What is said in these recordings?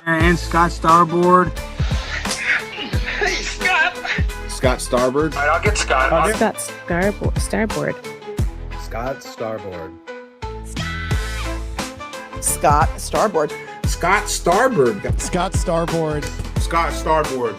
And Scott Starboard. Hey, Scott. Scott Starboard. All right, I'll get Scott. Scott Starboard. Scott Starboard. Scott Starboard. Scott Starboard. Scott Starboard. Scott Starboard.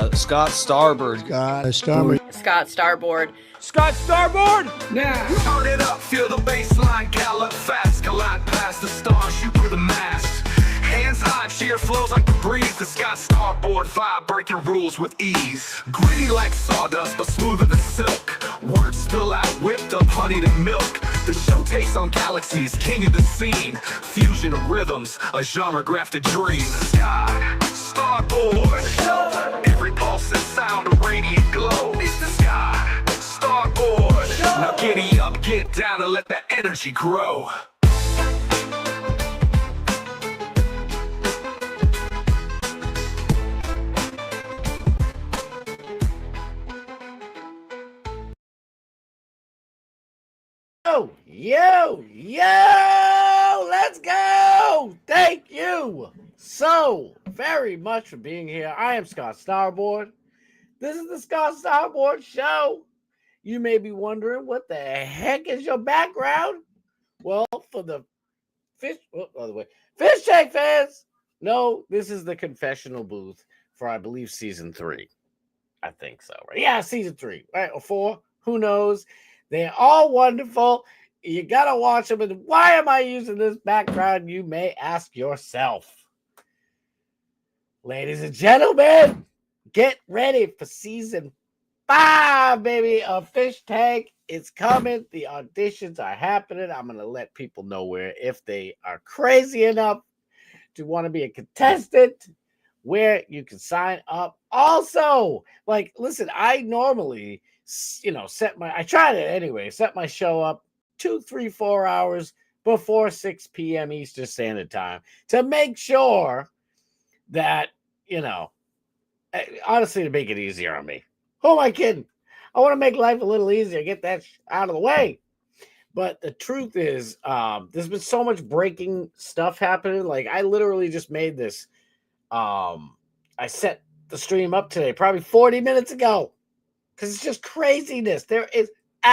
Scott Starboard. Scott Starboard. Scott Starboard. Scott Starboard! Now, turn it up, feel the bass line, gallop fast, collide past the stars, shoot through the mast. Hands high, cheer flows like the breeze. The Scott Starboard vibe, breaking rules with ease. Gritty like sawdust, but smoother than silk. Words spill out, whipped up honey to milk. The show takes on galaxies, king of the scene. Fusion of rhythms, a genre grafted dream. Scott Starboard. Every pulse and sound, a radiant glow. It's the Scott Starboard. Now giddy up, get down, and let that energy grow. Yo, let's go. Thank you so very much for being here. I am Scott Starboard. This is the Scott Starboard Show. You may be wondering, what the heck is your background? Well, for the Fishtank fans, no, this is the confessional booth for, I believe, season 3. I think so, right? Yeah, season 3, right? Or 4, who knows? They're all wonderful. You gotta watch them. And why am I using this background? You may ask yourself. Ladies and gentlemen, get ready for season 5, baby, of Fishtank. It's coming. The auditions are happening. I'm gonna let people know where, if they are crazy enough to want to be a contestant, where you can sign up. Also, like, listen, I normally, set my show up 2, 3, 4 hours before 6 p.m. Eastern Standard Time to make sure that, honestly, to make it easier on me. Who am I kidding? I want to make life a little easier, get that out of the way. But the truth is, there's been so much breaking stuff happening. Like, I literally just made this. I set the stream up today, probably 40 minutes ago, because it's just craziness. There is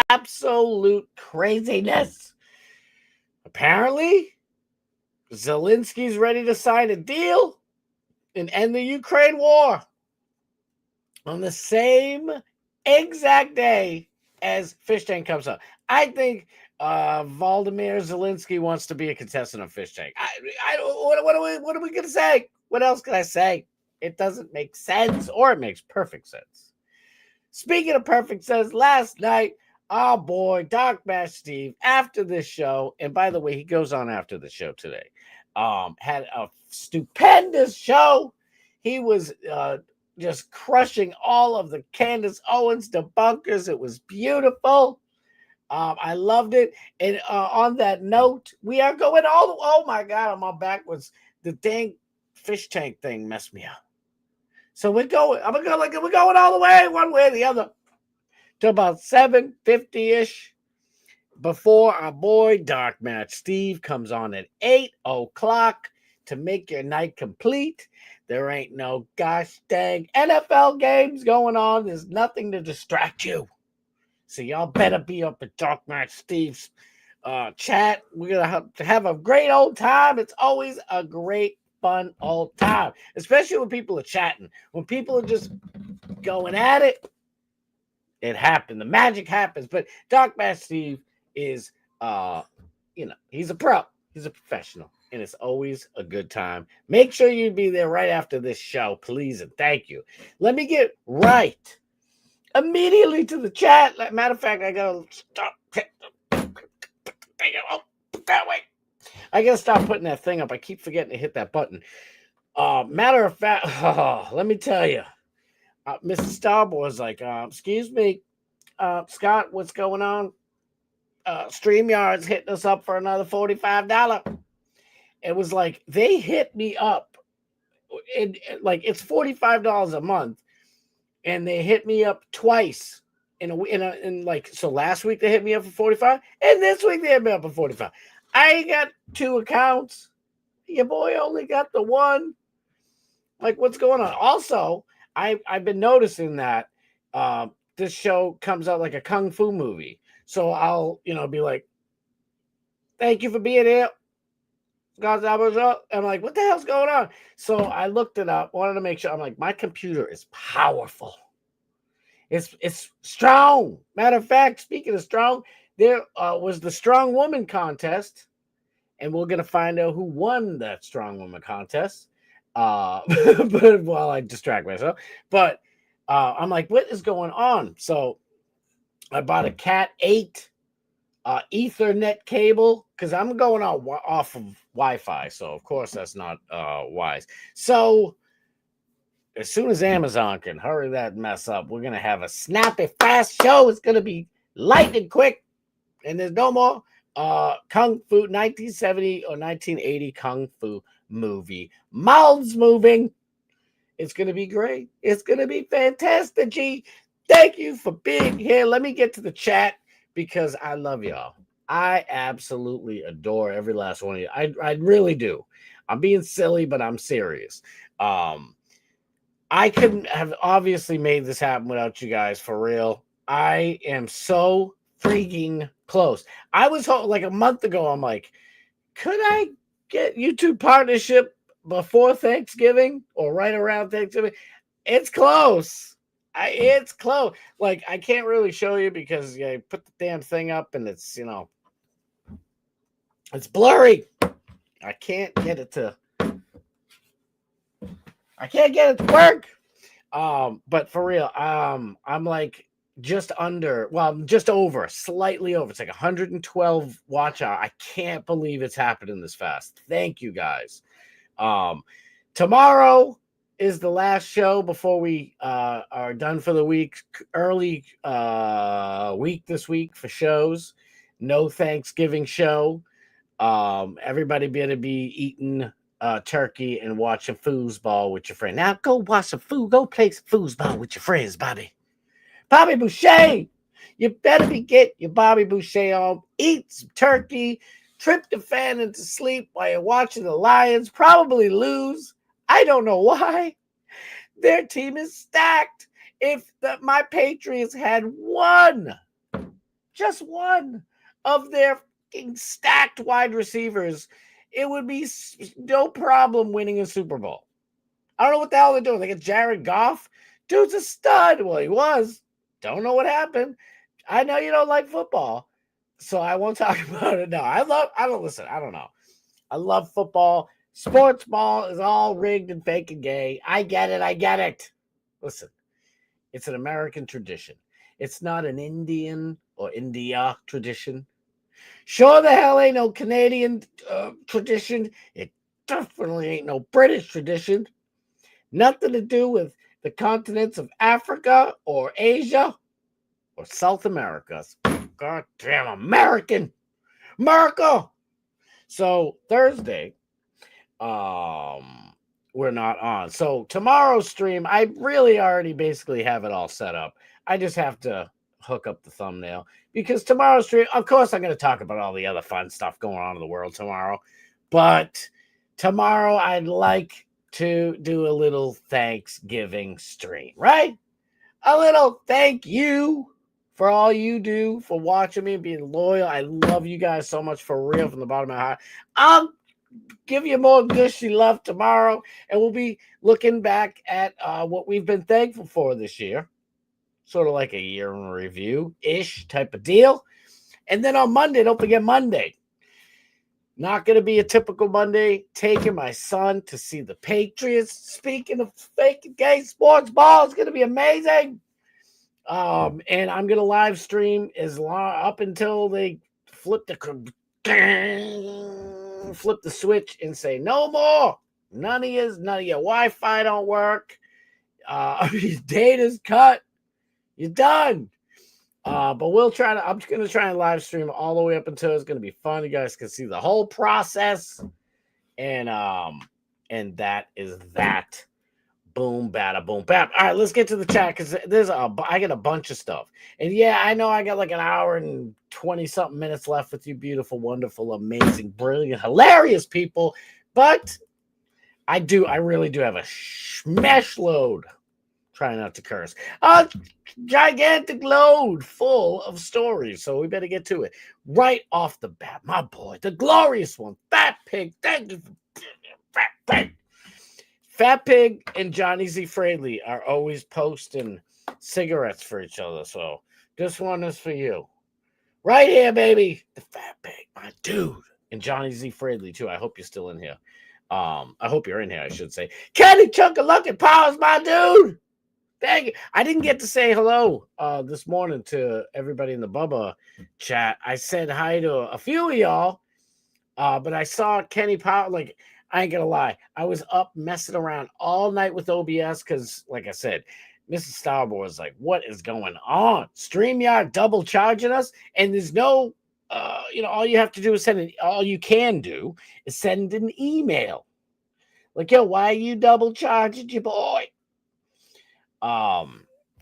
absolute craziness. Apparently, Zelensky's ready to sign a deal and end the Ukraine war on the same exact day as Fishtank comes up. I think Volodymyr Zelensky wants to be a contestant on Fishtank. What are we going to say? What else can I say? It doesn't make sense, or it makes perfect sense. Speaking of perfect sense, last night, our boy, Dark Match Steve, after this show, and by the way, he goes on after the show today, had a stupendous show. He was just crushing all of the Candace Owens debunkers. It was beautiful. I loved it. And on that note, we are going oh my God, I'm on backwards. The dang Fishtank thing messed me up. So we're going all the way, one way or the other, to about 7:50-ish before our boy Dark Match Steve comes on at 8 o'clock to make your night complete. There ain't no gosh dang NFL games going on. There's nothing to distract you. So y'all better be up at Dark Match Steve's chat. We're going to have a great old time. It's always a great, fun old time, especially when people are chatting. When people are just going at it, it happened. The magic happens. But Dark Match Steve is, he's a pro. He's a professional. And it's always a good time. Make sure you be there right after this show, please, and thank you. Let me get right immediately to the chat. Matter of fact, I gotta stop. That way. I gotta stop putting that thing up. I keep forgetting to hit that button. Matter of fact, let me tell you, Mr. Starboard's like, excuse me, Scott, what's going on? StreamYard's hitting us up for another $45. It was like they hit me up, it's $45 a month, and they hit me up twice so last week they hit me up for 45, and this week they hit me up for 45. I got 2 accounts. Your boy only got the one. Like, what's going on? Also, I've been noticing that this show comes out like a kung fu movie. So I'll, be like, thank you for being here. I'm like, what the hell's going on? So I looked it up, wanted to make sure. I'm like, my computer is powerful. It's strong. Matter of fact, speaking of strong, there was the Strong Woman contest, and we're gonna find out who won that Strong Woman contest. But while I distract myself, but I'm like, what is going on? So I bought a Cat 8 Ethernet cable because I'm going off of Wi-Fi, so of course that's not wise. So as soon as Amazon can hurry that mess up, we're gonna have a snappy, fast show. It's gonna be lightning quick, and there's no more Kung Fu 1970 or 1980 Kung Fu movie. Mouths moving. It's gonna be great. It's gonna be fantastic. G. Thank you for being here. Let me get to the chat because I love y'all. I absolutely adore every last one of you. I really do. I'm being silly, but I'm serious. I couldn't have obviously made this happen without you guys, for real. I am so freaking close. I was like a month ago, I'm like, could I get YouTube partnership before Thanksgiving or right around Thanksgiving? It's close. It's close. Like, I can't really show you because I put the damn thing up and it's, it's blurry. I can't get it to work. But for real, I'm like just over, slightly over. It's like 112 watch hour. I can't believe it's happening this fast. Thank you guys. Tomorrow is the last show before we are done for the week. Early week this week for shows. No Thanksgiving show. Everybody better be eating turkey and watching foosball with your friend. Now go watch some food. Go play some foosball with your friends, Bobby. Bobby Boucher. You better be get your Bobby Boucher on. Eat some turkey. Tryptophan into sleep while you're watching the Lions probably lose. I don't know why. Their team is stacked. If my Patriots had just one of their stacked wide receivers, it would be no problem winning a Super Bowl. I don't know what the hell they're doing. They got Jared Goff. Dude's a stud. Well, he was. Don't know what happened. I know you don't like football, so I won't talk about it now. I don't know. I love football. Sports ball is all rigged and fake and gay. I get it. Listen, it's an American tradition. It's not an Indian or India tradition. Sure the hell ain't no Canadian tradition. It definitely ain't no British tradition. Nothing to do with the continents of Africa or Asia or South America. Goddamn America. So Thursday, we're not on. So tomorrow's stream, I really already basically have it all set up. I just have to hook up the thumbnail because tomorrow's stream, of course, I'm going to talk about all the other fun stuff going on in the world tomorrow. But tomorrow, I'd like to do a little Thanksgiving stream, right? A little thank you for all you do for watching me and being loyal. I love you guys so much, for real, from the bottom of my heart. I'll give you more gushy love tomorrow, and we'll be looking back at what we've been thankful for this year. Sort of like a year in review-ish type of deal. And then on Monday, don't forget Monday. Not going to be a typical Monday. Taking my son to see the Patriots. Speaking of fake gay sports ball, it's going to be amazing. And I'm going to live stream up until they flip the switch and say, no more. None of your Wi-Fi don't work. Your data's cut. You're done. But I'm going to try and live stream all the way up until it's going to be fun. You guys can see the whole process. And that is that. Boom, bada, boom, bap. All right, let's get to the chat because I got a bunch of stuff. And yeah, I know I got like an hour and 20-something minutes left with you beautiful, wonderful, amazing, brilliant, hilarious people. But I do. I really do have a smash load. Try not to curse. A gigantic load full of stories. So we better get to it. Right off the bat, my boy, the glorious one, Fat Pig. Thank you for Fat Pig. Fat Pig and Johnny Z. Fraley are always posting cigarettes for each other. So this one is for you. Right here, baby. The Fat Pig, my dude. And Johnny Z. Fraley, too. I hope you're still in here. I hope you're in here, I should say. Kenny Chunkalucky Powers, my dude. Thank you. I didn't get to say hello this morning to everybody in the Bubba chat. I said hi to a few of y'all, but I saw Kenny Power. Like, I ain't gonna lie, I was up messing around all night with OBS because, like I said, Mrs. Starboard was like, "What is going on? StreamYard double charging us, and there's no, all you have to do is all you can do is send an email. Like, yo, why are you double charging your boy?"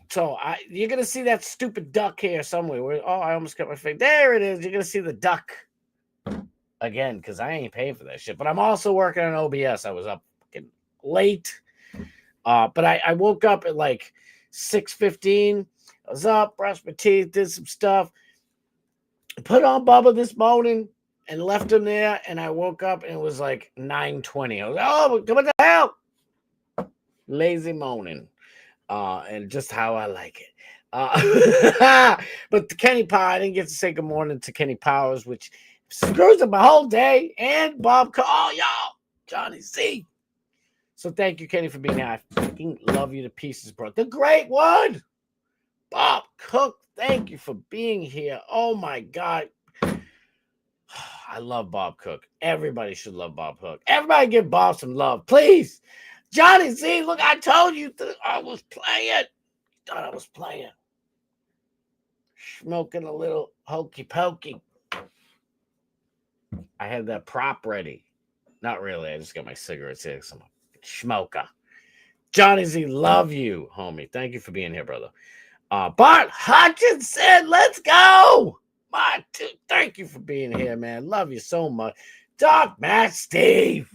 So you're gonna see that stupid duck here somewhere. I almost got my face. There it is. You're gonna see the duck again because I ain't paying for that shit. But I'm also working on OBS. I was up fucking late. But I woke up at like 6:15. I was up, brushed my teeth, did some stuff, put on Bubba this morning, and left him there. And I woke up and it was like 9:20. I was like, "Oh, what the hell?" Lazy morning. And just how I like it. But the Kenny Power, I didn't get to say good morning to Kenny Powers, which screws up my whole day. And Bob, y'all, Johnny Z. So thank you, Kenny, for being here. I fucking love you to pieces, bro. The great one, Bob Cook. Thank you for being here. Oh my God. I love Bob Cook. Everybody should love Bob Cook. Everybody give Bob some love, please. Johnny Z, look, I told you I was playing. Thought I was playing. Smoking a little hokey pokey. I had that prop ready. Not really. I just got my cigarettes here. Some smoker. Johnny Z, love you, homie. Thank you for being here, brother. Bart Hutchinson, let's go. My dude, thank you for being here, man. Love you so much. Doc Matt Steve.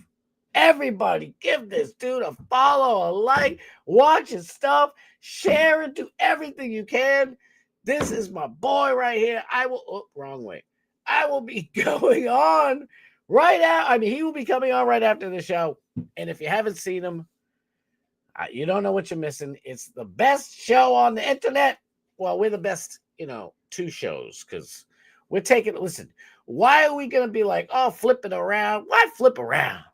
Everybody, give this dude a follow, a like, watch his stuff, share it, do everything you can. This is my boy right here. Wrong way. I will be going on right out. I mean, he will be coming on right after the show. And if you haven't seen him, you don't know what you're missing. It's the best show on the internet. Well, we're the best, two shows because we're listen, why are we going to be like, flipping around? Why flip around?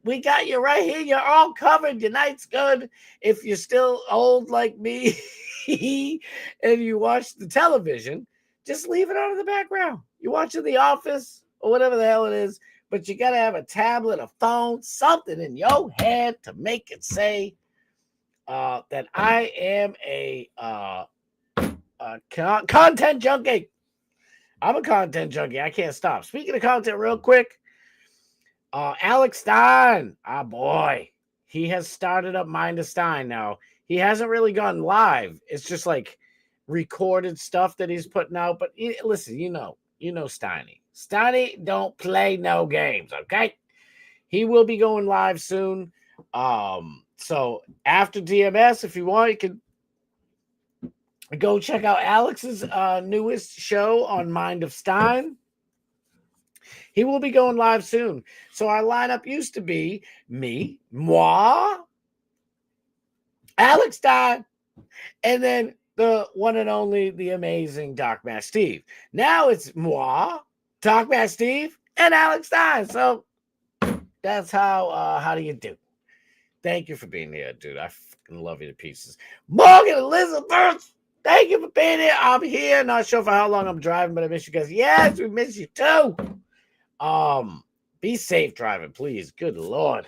We got you right here. You're all covered. Your night's good. If you're still old like me and you watch the television, just leave it on in the background. You're watching The Office or whatever the hell it is, but you got to have a tablet, a phone, something in your head to make it say that I am a content junkie. I'm a content junkie. I can't stop. Speaking of content real quick, Alex Stein, boy, he has started up Mind of Stein now. He hasn't really gone live. It's just like recorded stuff that he's putting out. But listen, you know Steiny. Steiny don't play no games, okay? He will be going live soon. So after DMS, if you want, you can go check out Alex's newest show on Mind of Stein. He will be going live soon. So our lineup used to be me, moi, Alex Stein, and then the one and only, the amazing Doc Matt Steve. Now it's moi, Doc Matt Steve, and Alex Stein. So that's how do you do? Thank you for being here, dude. I fucking love you to pieces. Morgan Elizabeth, thank you for being here. I'm here. Not sure for how long I'm driving, but I miss you guys. Yes, we miss you too. Be safe driving, please. Good Lord.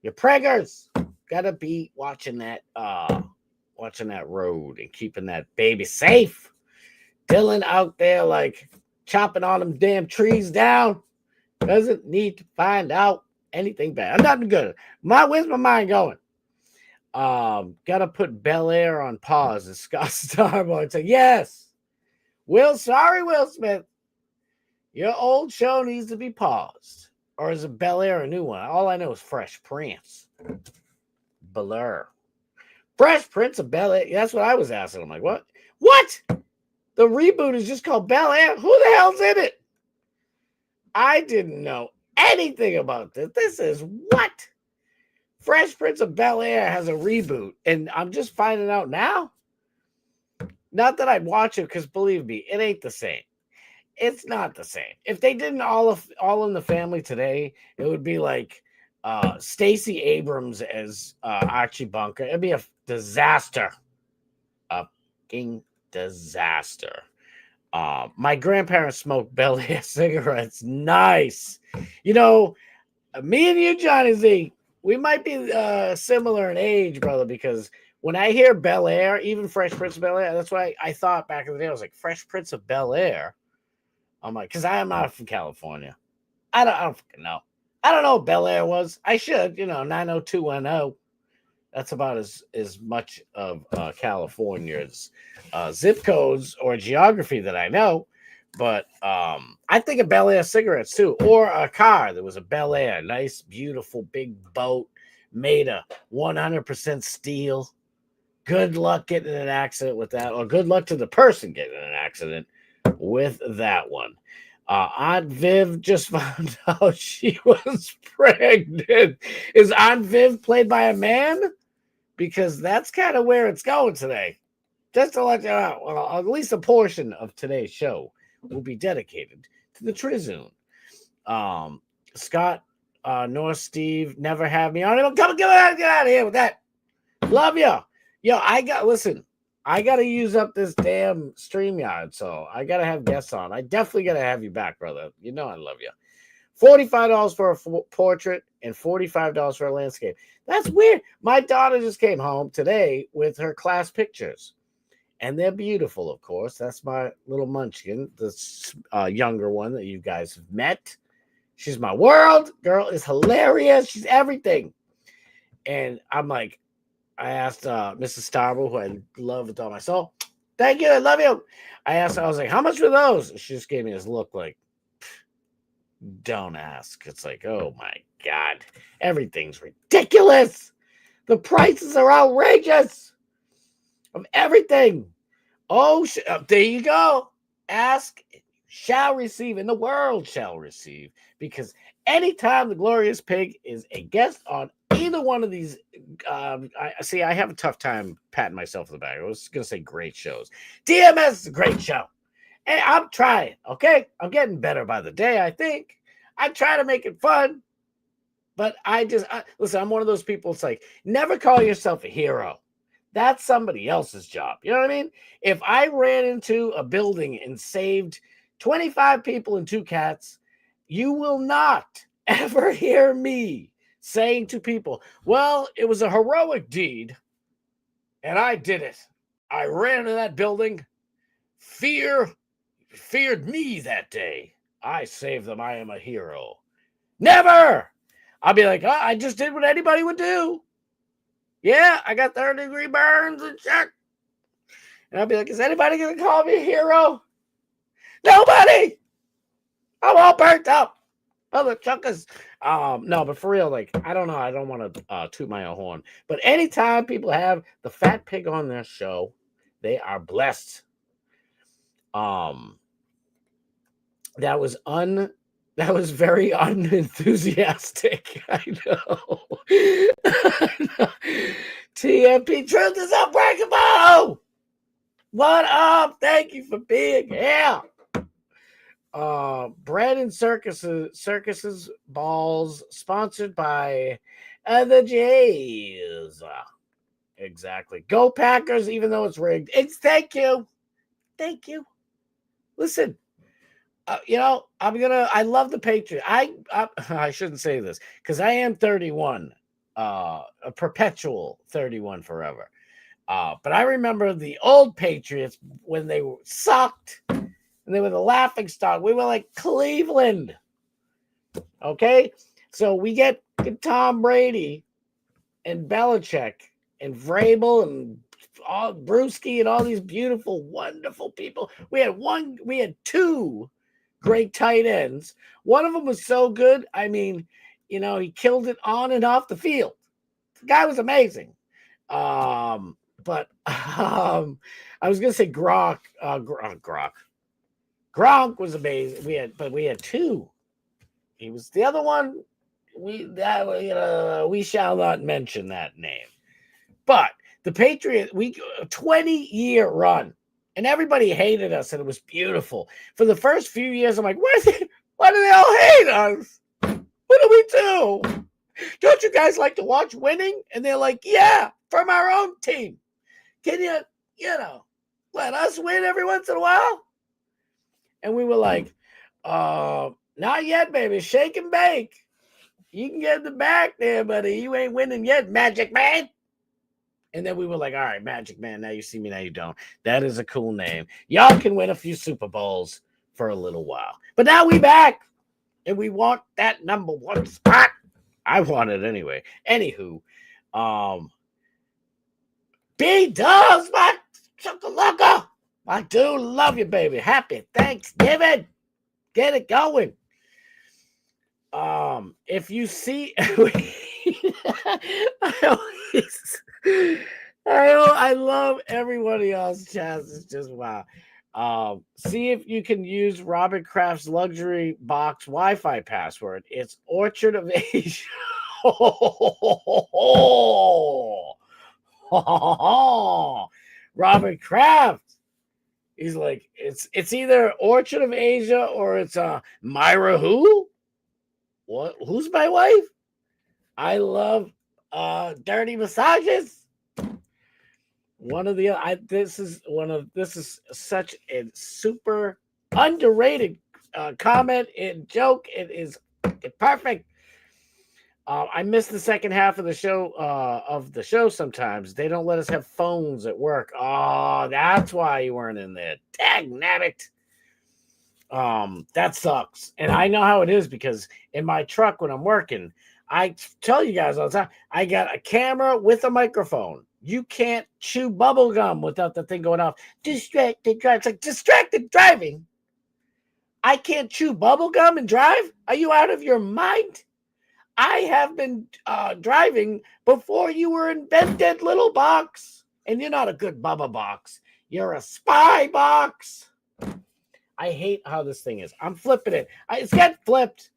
Your preggers gotta be watching that road and keeping that baby safe. Dylan out there like chopping all them damn trees down. Doesn't need to find out anything bad. I'm not good. Where's my mind going? Gotta put Bel Air on pause, as Scott Starboy said. Yes. Will Smith. Your old show needs to be paused Or is it Bel Air a new one? All I know is Fresh Prince. Blur. Fresh Prince of Bel Air. That's what I was asking. I'm like, what? What? The reboot is just called Bel Air? Who the hell's in it? I didn't know anything about this. This is what? Fresh Prince of Bel Air has a reboot, and I'm just finding out now. Not that I'd watch it, because believe me, it ain't the same. It's not the same. If they did an all in the Family today, it would be like Stacey Abrams as Archie Bunker. It'd be a disaster. A fucking disaster. My grandparents smoked Bel Air cigarettes. Nice. You know, me and you, Johnny Z, we might be similar in age, brother, because when I hear Bel Air, even Fresh Prince of Bel Air, that's why I thought back in the day, I was like, Fresh Prince of Bel Air. I'm like, because I am not from California. I don't fucking know. I don't know what Bel Air was. I should, 90210. That's about as much of California's zip codes or geography that I know. But I think of Bel Air cigarettes too, or a car. There was a Bel Air, nice, beautiful, big boat made of 100% steel. Good luck getting in an accident with that, or good luck to the person getting in an accident with that one. Aunt Viv just found out she was pregnant. Is Aunt Viv played by a man? Because that's kind of where it's going today. Just to let you know, well, at least a portion of today's show will be dedicated to the Trizoon. Scott, North Steve, never have me on. Come get out of here with that. Love you. Yo, I got to use up this damn StreamYard, so I got to have guests on. I definitely got to have you back, brother. You know I love you. $45 for a portrait and $45 for a landscape. That's weird. My daughter just came home today with her class pictures, and they're beautiful, of course. That's my little munchkin, this younger one that you guys have met. She's my world. Girl is hilarious. She's everything. And I'm like, I asked Mrs. Starbo, who I love with all my soul, thank you, I love you. I asked her, I was like, how much were those? And she just gave me this look like, don't ask. It's like, oh my God, everything's ridiculous. The prices are outrageous of everything. Oh, there you go. Ask, shall receive, and the world shall receive. Because anytime the Glorious Pig is a guest on either one of these, I have a tough time patting myself on the back. I was going to say great shows. DMS is a great show. And I'm trying, okay? I'm getting better by the day, I think. I try to make it fun. But listen, I'm one of those people, it's like, never call yourself a hero. That's somebody else's job. You know what I mean? If I ran into a building and saved 25 people and 2 cats, you will not ever hear me saying to people, well, it was a heroic deed, and I did it. I ran into that building. Fear feared me that day. I saved them. I am a hero. Never! I'll be like, I just did what anybody would do. Yeah, I got 30-degree burns and shit. And I'll be like, is anybody going to call me a hero? Nobody! I'm all burnt up. Mother chuckers. No, but for real, like, I don't know. I don't want to toot my own horn. But anytime people have the fat pig on their show, they are blessed. That was very unenthusiastic. I know. TMP Truth is unbreakable. What up? Thank you for being here. Brandon Circuses Balls, sponsored by the Jays. Exactly. Go Packers, even though it's rigged. Thank you. Listen, I love the Patriots. I shouldn't say this because I am 31, a perpetual 31 forever. But I remember the old Patriots when they sucked and they were the laughing stock. We were like Cleveland. Okay, so we get Tom Brady and Belichick and Vrabel and Brewski and all these beautiful, wonderful people. We had 2 great tight ends. One of them was so good. I mean, he killed it on and off the field. The guy was amazing. But I was gonna say Gronk. Gronk was amazing. We had two. He was the other one. We shall not mention that name. But the Patriots, 20-year run, and everybody hated us, and it was beautiful. For the first few years, I'm like, why do they all hate us? What do we do? Don't you guys like to watch winning? And they're like, yeah, from our own team. Can you let us win every once in a while? And we were like, not yet, baby. Shake and bake. You can get in the back there, buddy. You ain't winning yet, Magic Man. And then we were like, all right, Magic Man, now you see me, now you don't. That is a cool name. Y'all can win a few Super Bowls for a little while. But now we back, and we want that number one spot. I want it anyway. Anywho, B-Dubs, my chocolate. I do love you, baby. Happy Thanksgiving. Get it going. If you see, I love everybody else. Chaz, it's just wow. See if you can use Robert Kraft's luxury box Wi-Fi password. It's Orchard of Asia. Robert Kraft. He's like, it's either Orchard of Asia or it's Myra who? What? Who's my wife? I love dirty massages. This is such a super underrated comment and joke. It is perfect. I miss the second half of the show sometimes. They don't let us have phones at work. Oh, that's why you weren't in there. Dang nabbit. That sucks. And I know how it is because in my truck when I'm working, I tell you guys all the time, I got a camera with a microphone. You can't chew bubble gum without the thing going off. Distracted driving. It's like distracted driving. I can't chew bubble gum and drive? Are you out of your mind? I have been driving before you were invented, little box. And you're not a good Bubba box. You're a spy box. I hate how this thing is. I'm flipping it. It's getting flipped.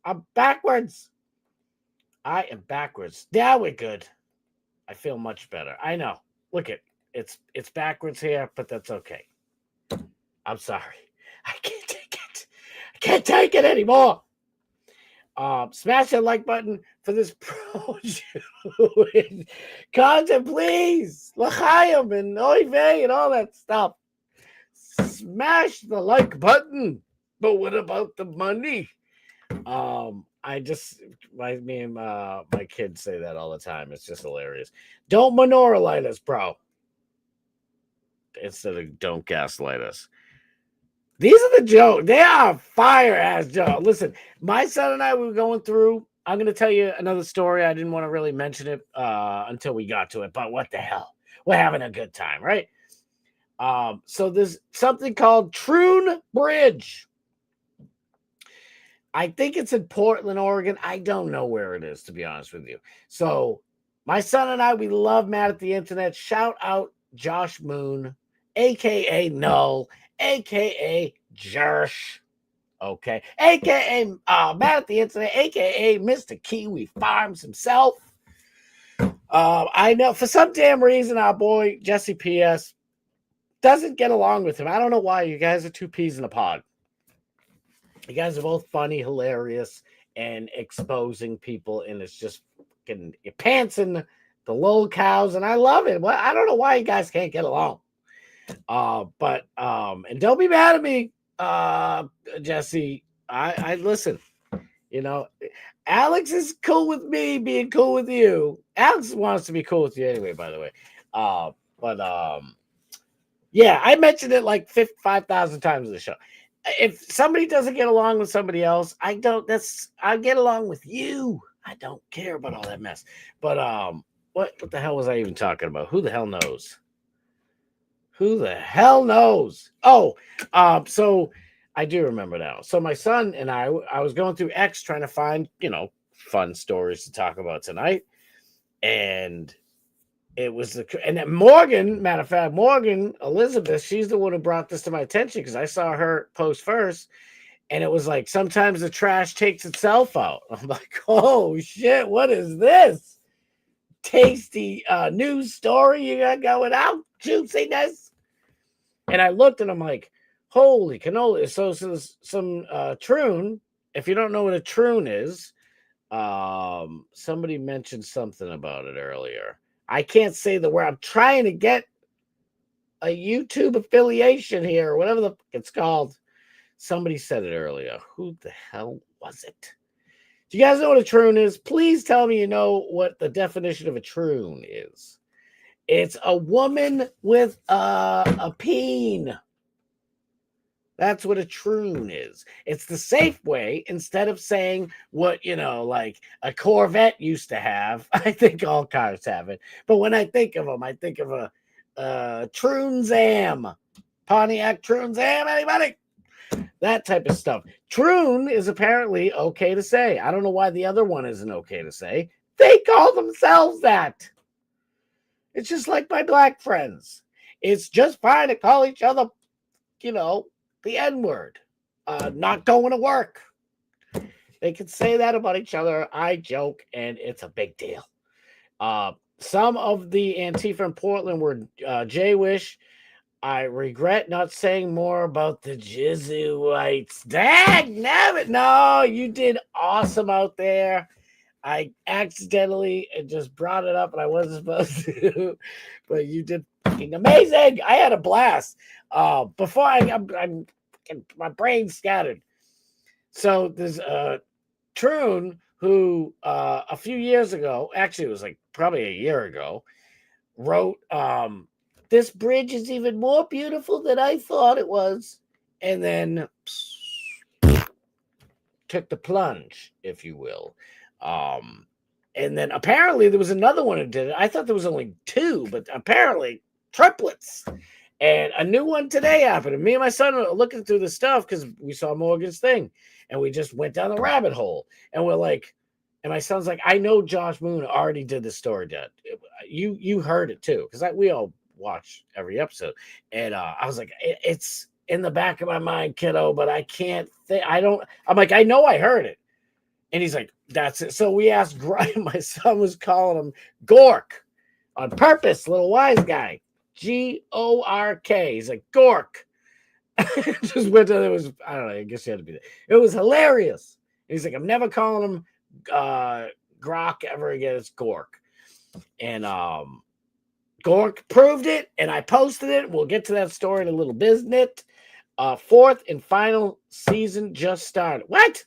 I'm backwards. I am backwards. Now we're good. I feel much better. I know. Look it's backwards here, but that's okay. I'm sorry. I can't take it. I can't take it anymore. Smash that like button for this pro shoot. Content, please. L'chaim and oy vey and all that stuff. Smash the like button. But what about the money? Me and my kids say that all the time. It's just hilarious. Don't minoralize us, bro. Instead of don't gaslight us. These are the jokes. They are fire ass jokes. Listen, my son and I were going through. I'm going to tell you another story. I didn't want to really mention it until we got to it, but what the hell? We're having a good time, right? So there's something called Troon Bridge. I think it's in Portland, Oregon. I don't know where it is, to be honest with you. So my son and I, we love Matt at the Internet. Shout out Josh Moon, a.k.a. Null, a.k.a. Jersh, okay, a.k.a. Matt at the Internet, a.k.a. Mr. Kiwi Farms himself. I know for some damn reason our boy Jesse P.S. doesn't get along with him. I don't know why. You guys are two peas in a pod. You guys are both funny, hilarious, and exposing people, and it's just getting your pants in the little cows, and I love it. Well, I don't know why you guys can't get along. But and don't be mad at me, Jesse. I listen. You know, Alex is cool with me being cool with you. Alex wants to be cool with you anyway, by the way. Yeah, I mentioned it like 5,000 times in the show. If somebody doesn't get along with somebody else, I get along with you. I don't care about all that mess. But what the hell was I even talking about? Who the hell knows? Who the hell knows? Oh, so I do remember now. So my son and I was going through X trying to find, fun stories to talk about tonight. And it was and then Morgan, matter of fact, Morgan Elizabeth, she's the one who brought this to my attention because I saw her post first. And it was like, sometimes the trash takes itself out. I'm like, oh shit, what is this? Tasty news story you got going out, juiciness. And I looked and I'm like, holy cannoli. So some troon. If you don't know what a troon is, somebody mentioned something about it earlier. I can't say the word. I'm trying to get a YouTube affiliation here, or whatever the fuck it's called. Somebody said it earlier. Who the hell was it? Do you guys know what a troon is? Please tell me you know what the definition of a troon is. It's a woman with a peen. That's what a troon is. It's the safe way. Instead of saying what, like a Corvette used to have. I think all cars have it. But when I think of them, I think of a Troon Zam. Pontiac Troon Zam, anybody? That type of stuff. Troon is apparently okay to say. I don't know why the other one isn't okay to say. They call themselves that. It's just like my black friends. It's just fine to call each other, the N-word. Not going to work. They can say that about each other. I joke, and it's a big deal. Some of the Antifa in Portland were Jay Wish. I regret not saying more about the Jesuits. Dang, nabbit. No, you did awesome out there. I accidentally just brought it up and I wasn't supposed to, but you did fucking amazing. I had a blast. Before I'm my brain's scattered. So there's Troon who a few years ago, actually it was like probably a year ago, wrote this bridge is even more beautiful than I thought it was, and then took the plunge, if you will. And then apparently there was another one who did it. I thought there was only two, but apparently triplets. And a new one today happened. And me and my son were looking through the stuff because we saw Morgan's thing, and we just went down the rabbit hole. And we're like, and my son's like, I know Josh Moon already did this story, Dad. You heard it too, because we all watch every episode. And I was like, it's in the back of my mind, kiddo, but I can't think. I'm like, I know I heard it. And he's like, that's it. So we asked Grind. My son was calling him Gork on purpose, little wise guy. Gork. He's like, Gork. Just went to, it was, I don't know, I guess you had to be there. It was hilarious. And he's like, I'm never calling him Grok ever again. It's Gork. And Gork proved it, and I posted it. We'll get to that story in a little biznit. Fourth and final season just started. What?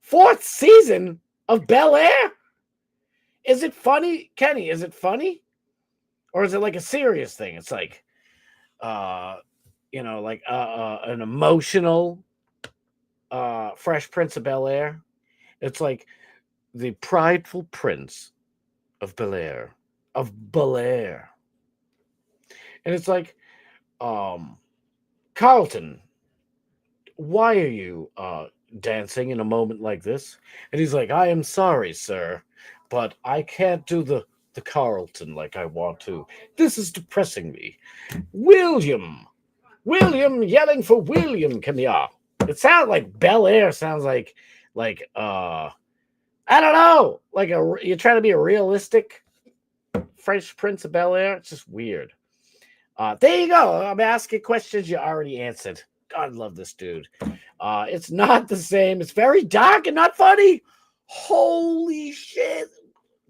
Fourth season of Bel Air? Is it funny, Kenny? Is it funny? Or is it like a serious thing? It's like, an emotional Fresh Prince of Bel Air. It's like the prideful prince of Bel Air. And it's like, Carlton, why are you dancing in a moment like this? And he's like, I am sorry, sir, but I can't do the Carlton like I want to. This is depressing me. William yelling for William, come here. It sounds like Bel Air sounds like I don't know, like you're trying to be a realistic Fresh Prince of Bel Air. It's just weird. There you go. I'm asking questions you already answered. God, love this dude. It's not the same. It's very dark and not funny. Holy shit.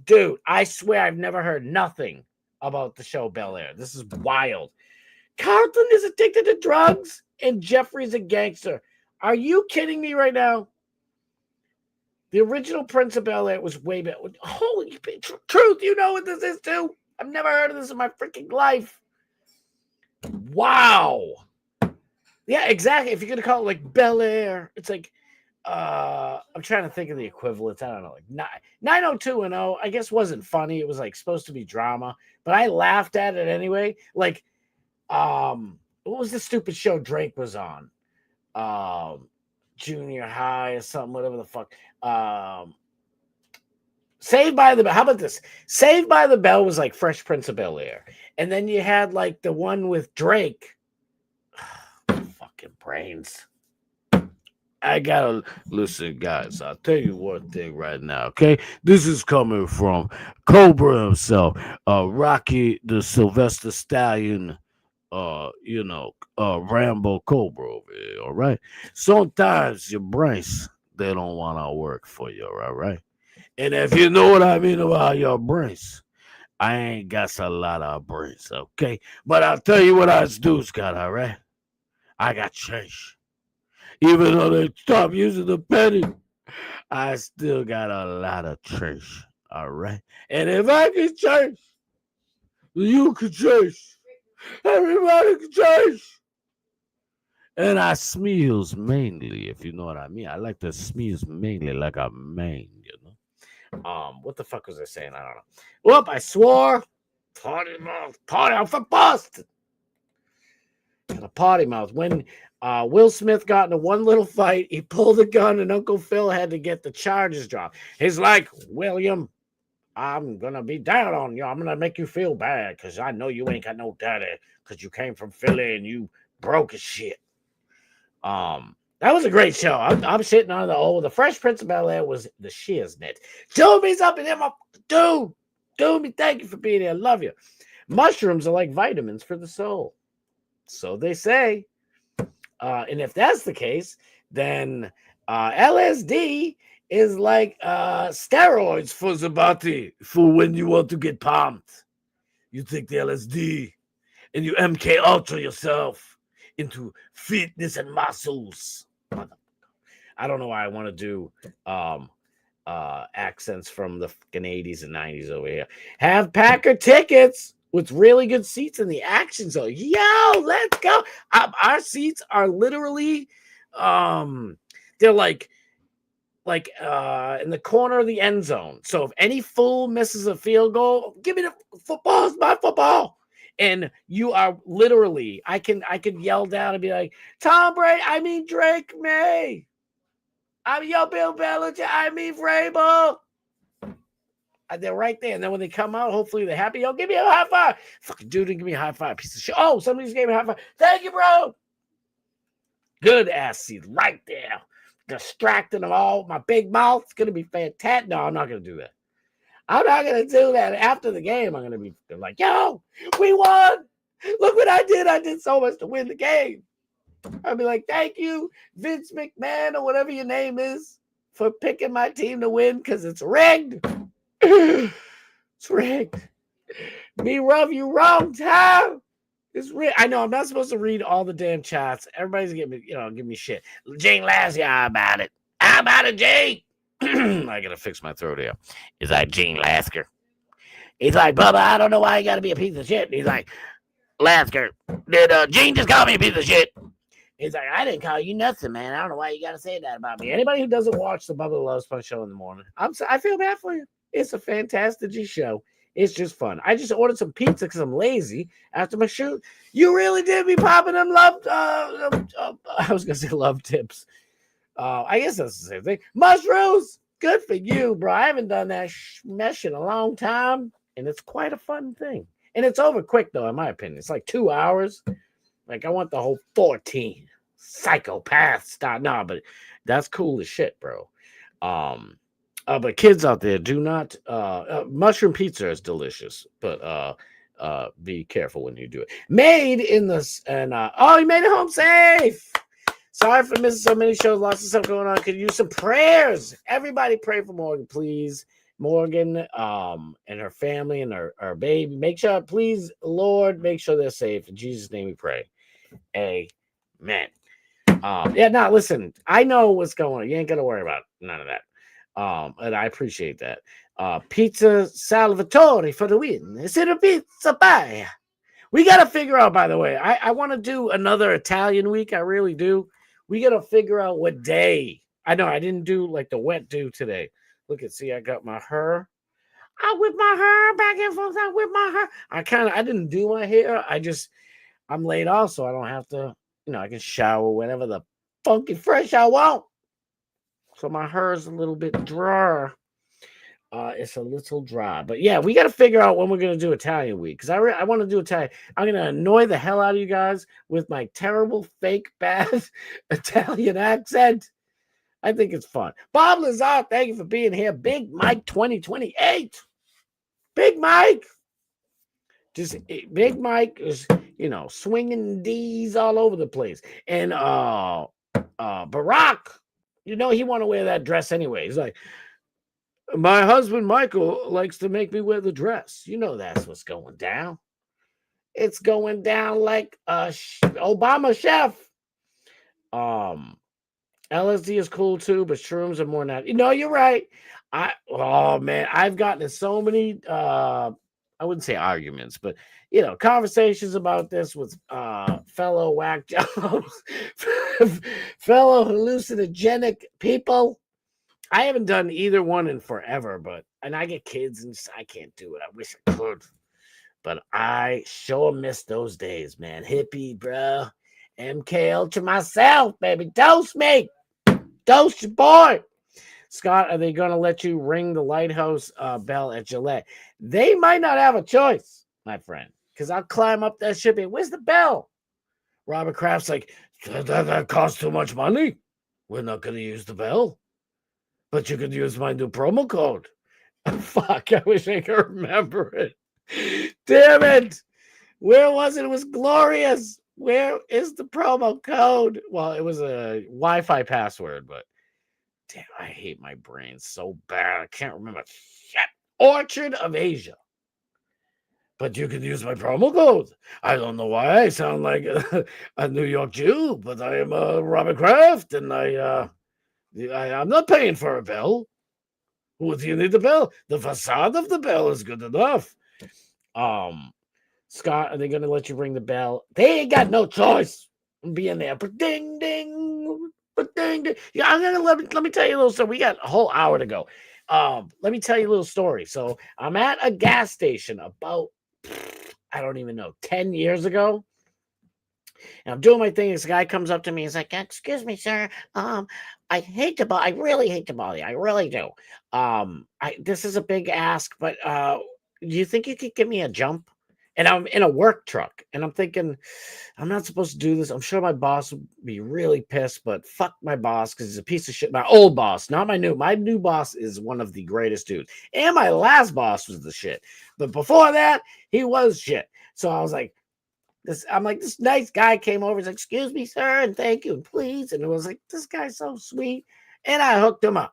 Dude, I swear I've never heard nothing about the show Bel Air. This is wild. Carlton is addicted to drugs and Jeffrey's a gangster. Are you kidding me right now? The original Prince of Bel Air was way better. Holy truth, you know what this is too? I've never heard of this in my freaking life. Wow. Yeah, exactly. If you're going to call it like Bel Air, it's like, I'm trying to think of the equivalents. I don't know, like 90210, I guess wasn't funny. It was like supposed to be drama, but I laughed at it anyway. Like, what was the stupid show Drake was on? junior high or something, whatever the fuck. Saved by the Bell. How about this? Saved by the Bell was like Fresh Prince of Bel-Air. And then you had like the one with Drake. Fucking brains. I gotta listen, guys. I'll tell you one thing right now, okay? This is coming from Cobra himself, Rocky the Sylvester Stallion, Rambo Cobra over here, all right? Sometimes your brains, they don't want to work for you, all right? And if you know what I mean about your brains, I ain't got a lot of brains, okay? But I'll tell you what I do, Scott, all right? I got change. Even though they stopped using the penny, I still got a lot of change, all right? And if I can change, you can change. Everybody can change. And I smeals mainly, if you know what I mean. I like to smeals mainly like a man, you know? What the fuck was I saying? I don't know. Whoop, I swore. Party mouth. Party. I'm from Boston. Got a potty mouth. When Will Smith got into one little fight, he pulled a gun and Uncle Phil had to get the charges dropped. He's like, William, I'm going to be down on you. I'm going to make you feel bad because I know you ain't got no daddy because you came from Philly and you broke as shit. That was a great show. I'm sitting on the Fresh Prince of Bel-Air was the shiznit. Doobie's up in there, my dude. Doobie, thank you for being here. Love you. Mushrooms are like vitamins for the soul. So they say. And if that's the case, then LSD is like steroids for the body for when you want to get pumped. You take the LSD and you MK Ultra yourself into fitness and muscles. I don't know why I want to do accents from the fucking 80s and 90s over here. Have Packer tickets with really good seats in the action zone. Yo, let's go. Our seats are literally they're like in the corner of the end zone. So if any fool misses a field goal, give me the football. It's my football. And you are literally, I could yell down and be like, Tom Brady, I mean Drake May. I'm your Bill Belichick, I mean Vrabel. They're right there. And then when they come out, hopefully they're happy. Yo, give me a high five. Fucking dude didn't give me a high five, piece of shit. Oh, somebody's gave me a high five. Thank you, bro. Good ass seat right there. Distracting them all. My big mouth. It's going to be fantastic. No, I'm not going to do that. I'm not going to do that. After the game, I'm going to be like, yo, we won. Look what I did. I did so much to win the game. I'll be like, thank you, Vince McMahon or whatever your name is, for picking my team to win because it's rigged. It's rigged. Me rub you wrong, Tom. It's rigged. I know I'm not supposed to read all the damn chats. Everybody's giving me, give me shit. Jane Lassie, how about it? How about it, Jane? I gotta fix my throat here. He's like, Gene Lasker. He's like, Bubba, I don't know why you gotta be a piece of shit. He's like, Lasker, did Gene just call me a piece of shit? He's like, I didn't call you nothing, man. I don't know why you gotta say that about me. Anybody who doesn't watch the Bubba the Love Sponge show in the morning, I feel bad for you. It's a fantastic show. It's just fun. I just ordered some pizza because I'm lazy after my shoot. You really did be popping them love. I was gonna say love tips. I guess that's the same thing. Mushrooms, good for you, bro. I haven't done that mesh in a long time, and it's quite a fun thing. And it's over quick, though, in my opinion. It's like 2 hours. Like, I want the whole 14 psychopath style. No, but that's cool as shit, bro. But kids out there, do not mushroom pizza is delicious, but be careful when you do it. Made in this, and you made it home safe. Sorry for missing so many shows. Lots of stuff going on. Could use some prayers. Everybody pray for Morgan, please. Morgan and her family and her baby. Make sure, please, Lord, make sure they're safe. In Jesus' name we pray. Amen. Listen, I know what's going on. You ain't got to worry about none of that. And I appreciate that. Pizza Salvatore for the win. Is it a pizza pie? We got to figure out, by the way, I want to do another Italian week. I really do. We got to figure out what day. I know I didn't do like the wet do today. Look at, see, I got my hair. I whip my hair back and forth. I whip my hair. I didn't do my hair. I'm laid off, so I don't have to, I can shower whenever the Funky fresh I want. So my hair is a little bit dry. It's a little dry. But yeah, we got to figure out when we're going to do Italian week. Because I want to do Italian. I'm going to annoy the hell out of you guys with my terrible, fake, bad Italian accent. I think it's fun. Bob Lazar, thank you for being here. Big Mike 2028. Big Mike. Big Mike is, swinging D's all over the place. And Barack, he want to wear that dress anyway. He's like, my husband Michael likes to make me wear the dress. That's what's going down. It's going down like a Obama chef. LSD is cool too, but shrooms are more natural. You're right. I've gotten in so many I wouldn't say arguments, but conversations about this with fellow whack jobs, fellow hallucinogenic people. I haven't done either one in forever, and I get kids and I can't do it. I wish I could, but I sure miss those days, man. Hippie, bro. MK Ultra myself, baby. Dose me. Dose your boy. Scott, are they going to let you ring the lighthouse bell at Gillette? They might not have a choice, my friend, because I'll climb up that ship. Where's the bell? Robert Kraft's like, that costs too much money. We're not going to use the bell. But you could use my new promo code. Fuck, I wish I could remember it. Damn it. Where was it? It was glorious. Where is the promo code? Well, it was a Wi-Fi password, but damn, I hate my brain so bad. I can't remember. Shit. Orchard of Asia. But you can use my promo code. I don't know why I sound like a New York Jew, but I am Robert Kraft, and I'm not paying for a bell. What do you need the bell? The facade of the bell is good enough. Scott, are they going to let you ring the bell? They ain't got no choice. I'm being there. But ding, ding. But ding, ding. Yeah, I'm going to let me tell you a little story. We got a whole hour to go. Let me tell you a little story. So I'm at a gas station about, I don't even know, 10 years ago. And I'm doing my thing. This guy comes up to me. He's like, excuse me, sir. I really hate to bother you. I really do. This is a big ask, but do you think you could give me a jump? And I'm in a work truck, and I'm thinking, I'm not supposed to do this. I'm sure my boss would be really pissed, but fuck my boss because he's a piece of shit. My old boss, not my new. My new boss is one of the greatest dudes. And my last boss was the shit. But before that, he was shit. So I was like, this nice guy came over. He's like, excuse me, sir, and thank you, and please. And it was like, this guy's so sweet. And I hooked him up.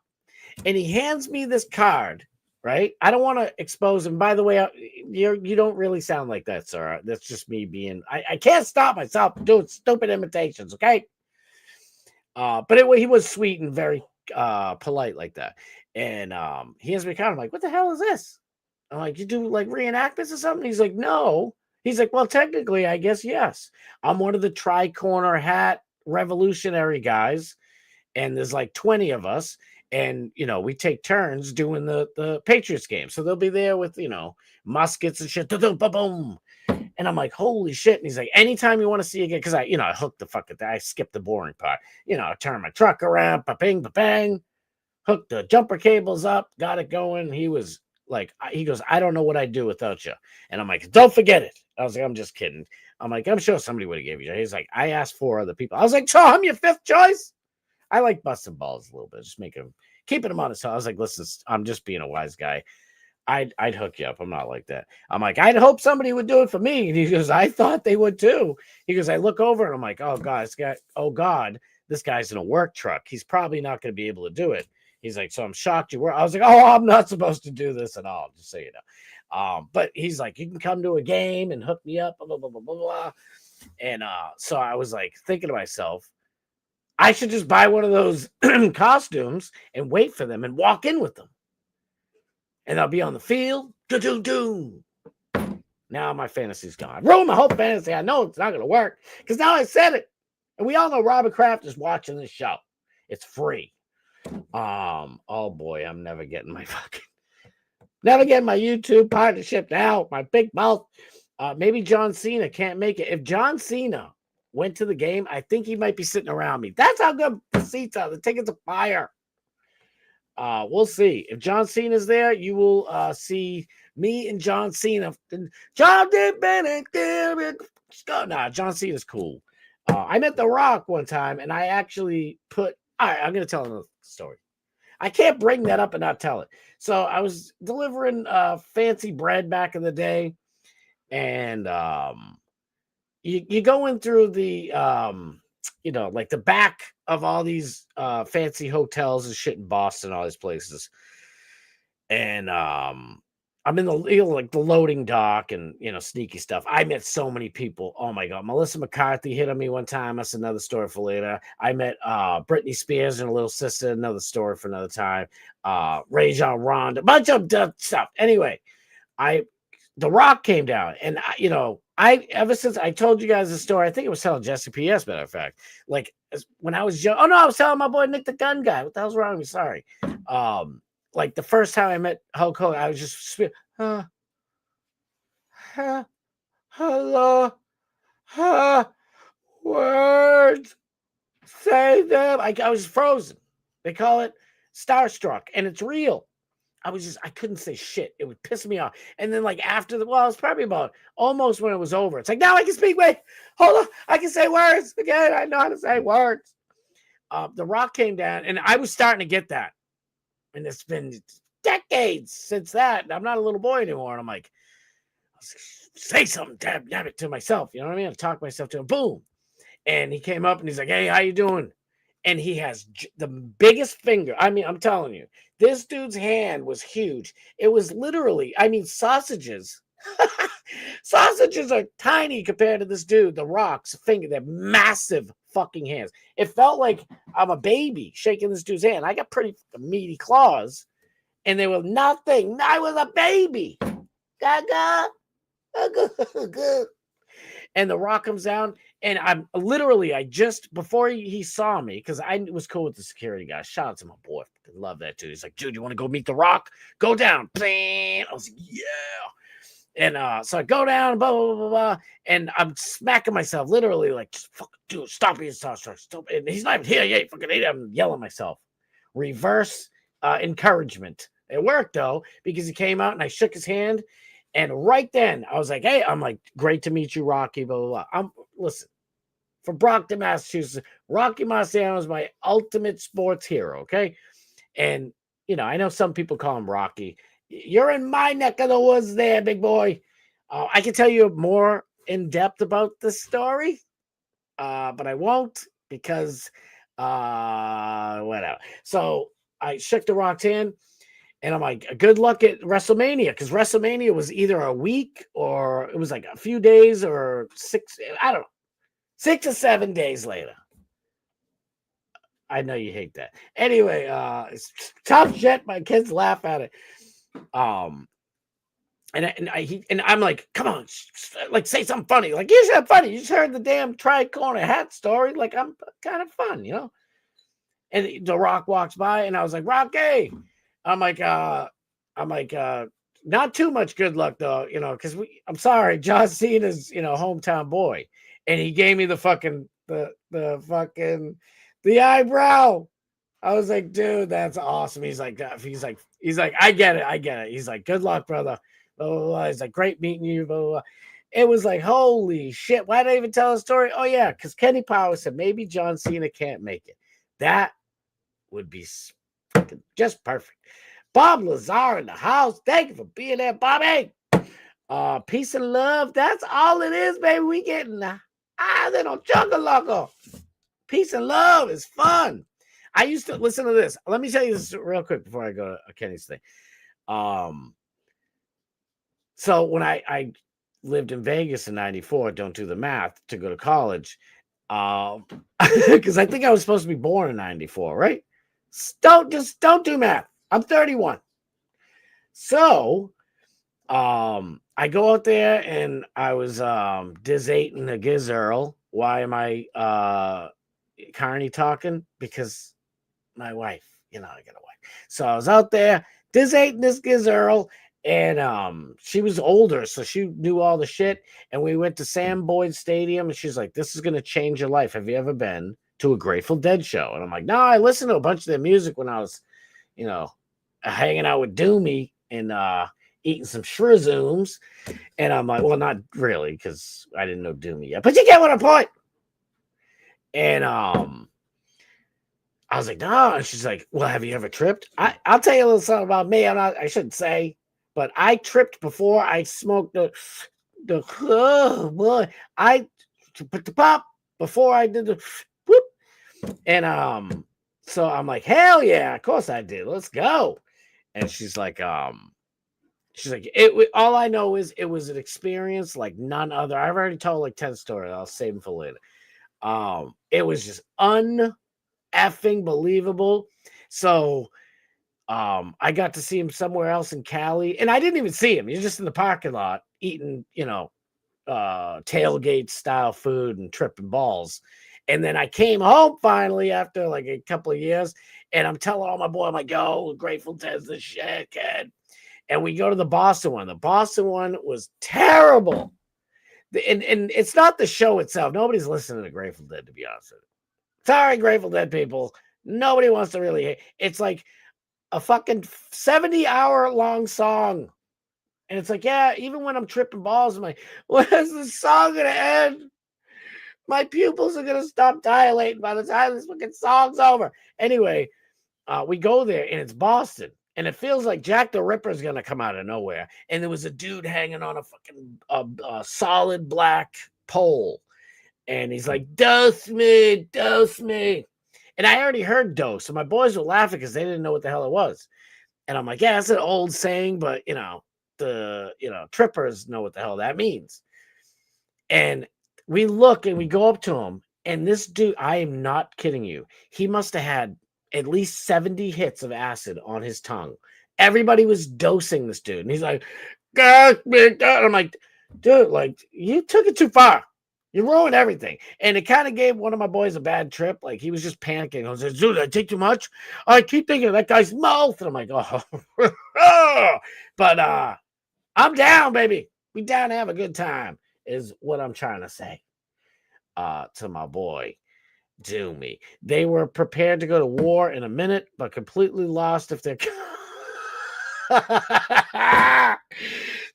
And he hands me this card. Right? I don't want to expose him. By the way, you don't really sound like that, sir. That's just me being. I can't stop myself from doing stupid imitations. Okay. But he was sweet and very polite like that. And he hands me a card. I'm like, what the hell is this? I'm like, you do like reenactments or something? He's like, no. He's like, well, technically, I guess yes. I'm one of the tri-corner hat revolutionary guys, and there's like 20 of us. And, we take turns doing the Patriots game. So they'll be there with, muskets and shit. Boom. And I'm like, holy shit. And he's like, anytime you want to see again, because I hooked the fuck at that. I skipped the boring part. I turn my truck around, ba-bing, ba-bang, hooked the jumper cables up, got it going. He was like, he goes, I don't know what I'd do without you. And I'm like, don't forget it. I was like, I'm just kidding. I'm like, I'm sure somebody would have gave you. He's like, I asked 4 other people. I was like, so I'm your 5th choice? I like busting balls a little bit, just keeping him on his toe. I was like, listen, I'm just being a wise guy. I'd hook you up. I'm not like that. I'm like, I'd hope somebody would do it for me. And he goes, I thought they would too. He goes, I look over and I'm like, oh God, this guy's in a work truck. He's probably not going to be able to do it. He's like, so I'm shocked you were. I was like, oh, I'm not supposed to do this at all, just so you know. But he's like, you can come to a game and hook me up, blah, blah, blah, blah, blah, blah. And so I was like thinking to myself, I should just buy one of those costumes and wait for them and walk in with them. And I'll be on the field. Do. Now my fantasy's gone. Ruined my whole fantasy. I know it's not going to work because now I said it. And we all know Robert Kraft is watching this show. It's free. Oh boy, I'm never getting my YouTube partnership now. My big mouth. Maybe John Cena can't make it. If John Cena went to the game, I think he might be sitting around me. That's how good the seats are. The tickets are fire. We'll see. If John Cena's there, you will see me and John Cena. John Cena's cool. I met The Rock one time, and I actually put. All right, I'm gonna tell another story. I can't bring that up and not tell it. So I was delivering fancy bread back in the day, and you go in through the like the back of all these fancy hotels and shit in Boston, all these places. And I'm in the like the loading dock and sneaky stuff. I met so many people. Oh my god, Melissa McCarthy hit on me one time. That's another story for later. I met Britney Spears and a little sister. Another story for another time. Ray John Ronda, a bunch of stuff. Anyway, The Rock came down, and I ever since I told you guys the story, I think it was telling Jesse P.S. matter of fact, like when I was young. Oh no, I was telling my boy Nick the Gun Guy. What the hell's wrong with me? Sorry. Like the first time I met Hulk Hogan, I was just hello, words, say them. I was frozen. They call it starstruck, and it's real. I couldn't say shit. It would piss me off. And then like after it was probably about almost when it was over. It's like, now I can speak. Wait, hold on. I can say words again. I know how to say words. The Rock came down, and I was starting to get that. And it's been decades since that. I'm not a little boy anymore. And I'm like, say something, damn it, to myself. You know what I mean? I talk myself to him. Boom. And he came up and he's like, hey, how you doing? And he has the biggest finger. I mean, I'm telling you, this dude's hand was huge. It was literally, I mean, sausages. Sausages are tiny compared to this dude, The Rock's finger. They're massive fucking hands. It felt like I'm a baby shaking this dude's hand. I got pretty meaty claws, and they were nothing. I was a baby. Gaga. And The Rock comes down, and I'm literally, before he saw me, because I was cool with the security guy. Shout out to my boy. I love that dude. He's like, dude, you want to go meet The Rock? Go down. I was like, yeah. And so I go down, blah, blah, blah, blah, and I'm smacking myself, literally, like, fuck, dude, stop being starstruck. Stop. And he's not even here yet. Fucking hate him. I'm yelling at myself. Reverse encouragement. It worked, though, because he came out, and I shook his hand. And right then, I was like, hey, I'm like, great to meet you, Rocky, blah, blah, blah. Listen, from Brockton, Massachusetts, Rocky Marciano is my ultimate sports hero, okay? And, I know some people call him Rocky. You're in my neck of the woods there, big boy. I can tell you more in depth about this story, but I won't because whatever. So I shook The Rock's hand. And I'm like, good luck at WrestleMania, because WrestleMania was either a week or it was like a few days or 6 or 7 days later. I know you hate that. Anyway, it's tough shit. My kids laugh at it. And I'm like, come on, like say something funny. Like, you should have funny. You just heard the damn tri-corner hat story. Like, I'm kind of fun, And The Rock walks by, and I was like, Rocky. I'm like, not too much good luck though, because I'm sorry, John Cena's, hometown boy, and he gave me the fucking the eyebrow. I was like, dude, that's awesome. He's like, I get it. He's like, good luck, brother. Blah, blah, blah. He's like, great meeting you. Blah, blah, blah. It was like, holy shit. Why did I even tell a story? Oh yeah, because Kenny Powers said maybe John Cena can't make it. That would be just perfect. Bob Lazar in the house. Thank you for being there, Bobby. Peace and love. That's all it is, baby. We getting little chugga. Peace and love is fun. I used to listen to this. Let me tell you this real quick before I go to Kenny's thing. So when I lived in Vegas in '94, don't do the math, to go to college, because I think I was supposed to be born in '94, right? Don't do math. I'm 31. So I go out there, and I was disating a gizzerl. Why am I Carney talking? Because my wife, I got a wife. So I was out there disating this gizzerl, And she was older, so she knew all the shit. And we went to Sam Boyd Stadium, and she's like, "This is gonna change your life. Have you ever been to a Grateful Dead show?" And I'm like, "No, I listened to a bunch of their music when I was, hanging out with Doomy and eating some shrizooms." And I'm like, "Well, not really, because I didn't know Doomy yet, but you get what I point." And I was like, "No," and she's like, "Well, have you ever tripped?" I'll tell you a little something about me. I shouldn't say, but I tripped before I smoked the oh boy. I put the pop before I did the whoop. And so I'm like, "Hell yeah, of course I did. Let's go." And she's like, all I know is it was an experience like none other. I've already told like 10 stories. I'll save them for later. It was just effing believable. So I got to see him somewhere else in Cali, and I didn't even see him. He's just in the parking lot eating, tailgate style food and tripping balls. And then I came home finally after like a couple of years, and I'm telling all my boy, I'm like, "Yo, Grateful Dead's the shit, kid." And we go to the Boston one. The Boston one was terrible. And it's not the show itself. Nobody's listening to Grateful Dead, to be honest with you. Sorry, Grateful Dead people. Nobody wants to really hate. It's like a fucking 70-hour long song. And it's like, yeah, even when I'm tripping balls, I'm like, when is this song gonna end? My pupils are gonna stop dilating by the time this fucking song's over. Anyway, we go there and it's Boston. And it feels like Jack the Ripper's gonna come out of nowhere. And there was a dude hanging on a fucking solid black pole. And he's like, "Dose me, dose me." And I already heard dose. So my boys were laughing because they didn't know what the hell it was. And I'm like, "Yeah, that's an old saying, but the trippers know what the hell that means." And we look and we go up to him, and this dude, I am not kidding you, he must have had at least 70 hits of acid on his tongue. Everybody was dosing this dude, and he's like, "God, man, God." I'm like, "Dude, like, you took it too far. You ruined everything." And it kind of gave one of my boys a bad trip. Like, he was just panicking. I was like, "Dude, I take too much. I keep thinking of that guy's mouth." And I'm like, "Oh." But I'm down, baby. We down to have a good time, is what I'm trying to say to my boy Doomy. They were prepared to go to war in a minute, but completely lost if they're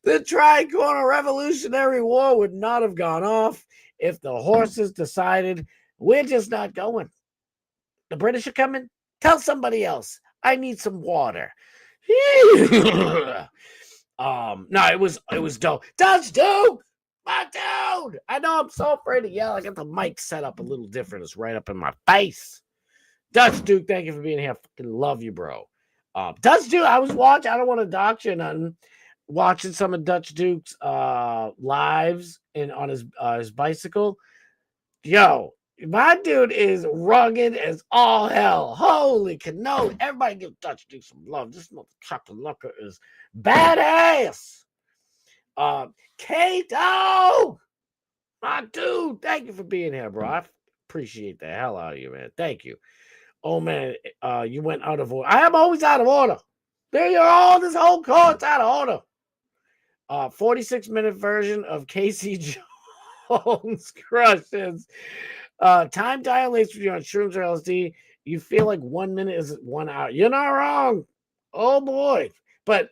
the Tricorner Revolutionary War would not have gone off if the horses decided, "We're just not going. The British are coming. Tell somebody else. I need some water." No, it was dope. Dutch Duke, my dude. I know I'm so afraid to yell. I got the mic set up a little different. It's right up in my face. Dutch Duke, thank you for being here. Fucking love you, bro. Dutch Duke, I was watching. I don't want to dox you or nothing. Watching some of Dutch Duke's lives on his bicycle. Yo, my dude is rugged as all hell. Holy cannoli. Everybody give Dutch Duke some love. This motherfucker looker is badass. Kato, my dude, thank you for being here, bro. I appreciate the hell out of you, man. Thank you. Oh, man, you went out of order. I am always out of order. There you are. This whole court's out of order. 46-minute version of Casey Jones crushes. Time dilates when you're on shrooms or LSD. You feel like 1 minute is 1 hour. You're not wrong. Oh boy. But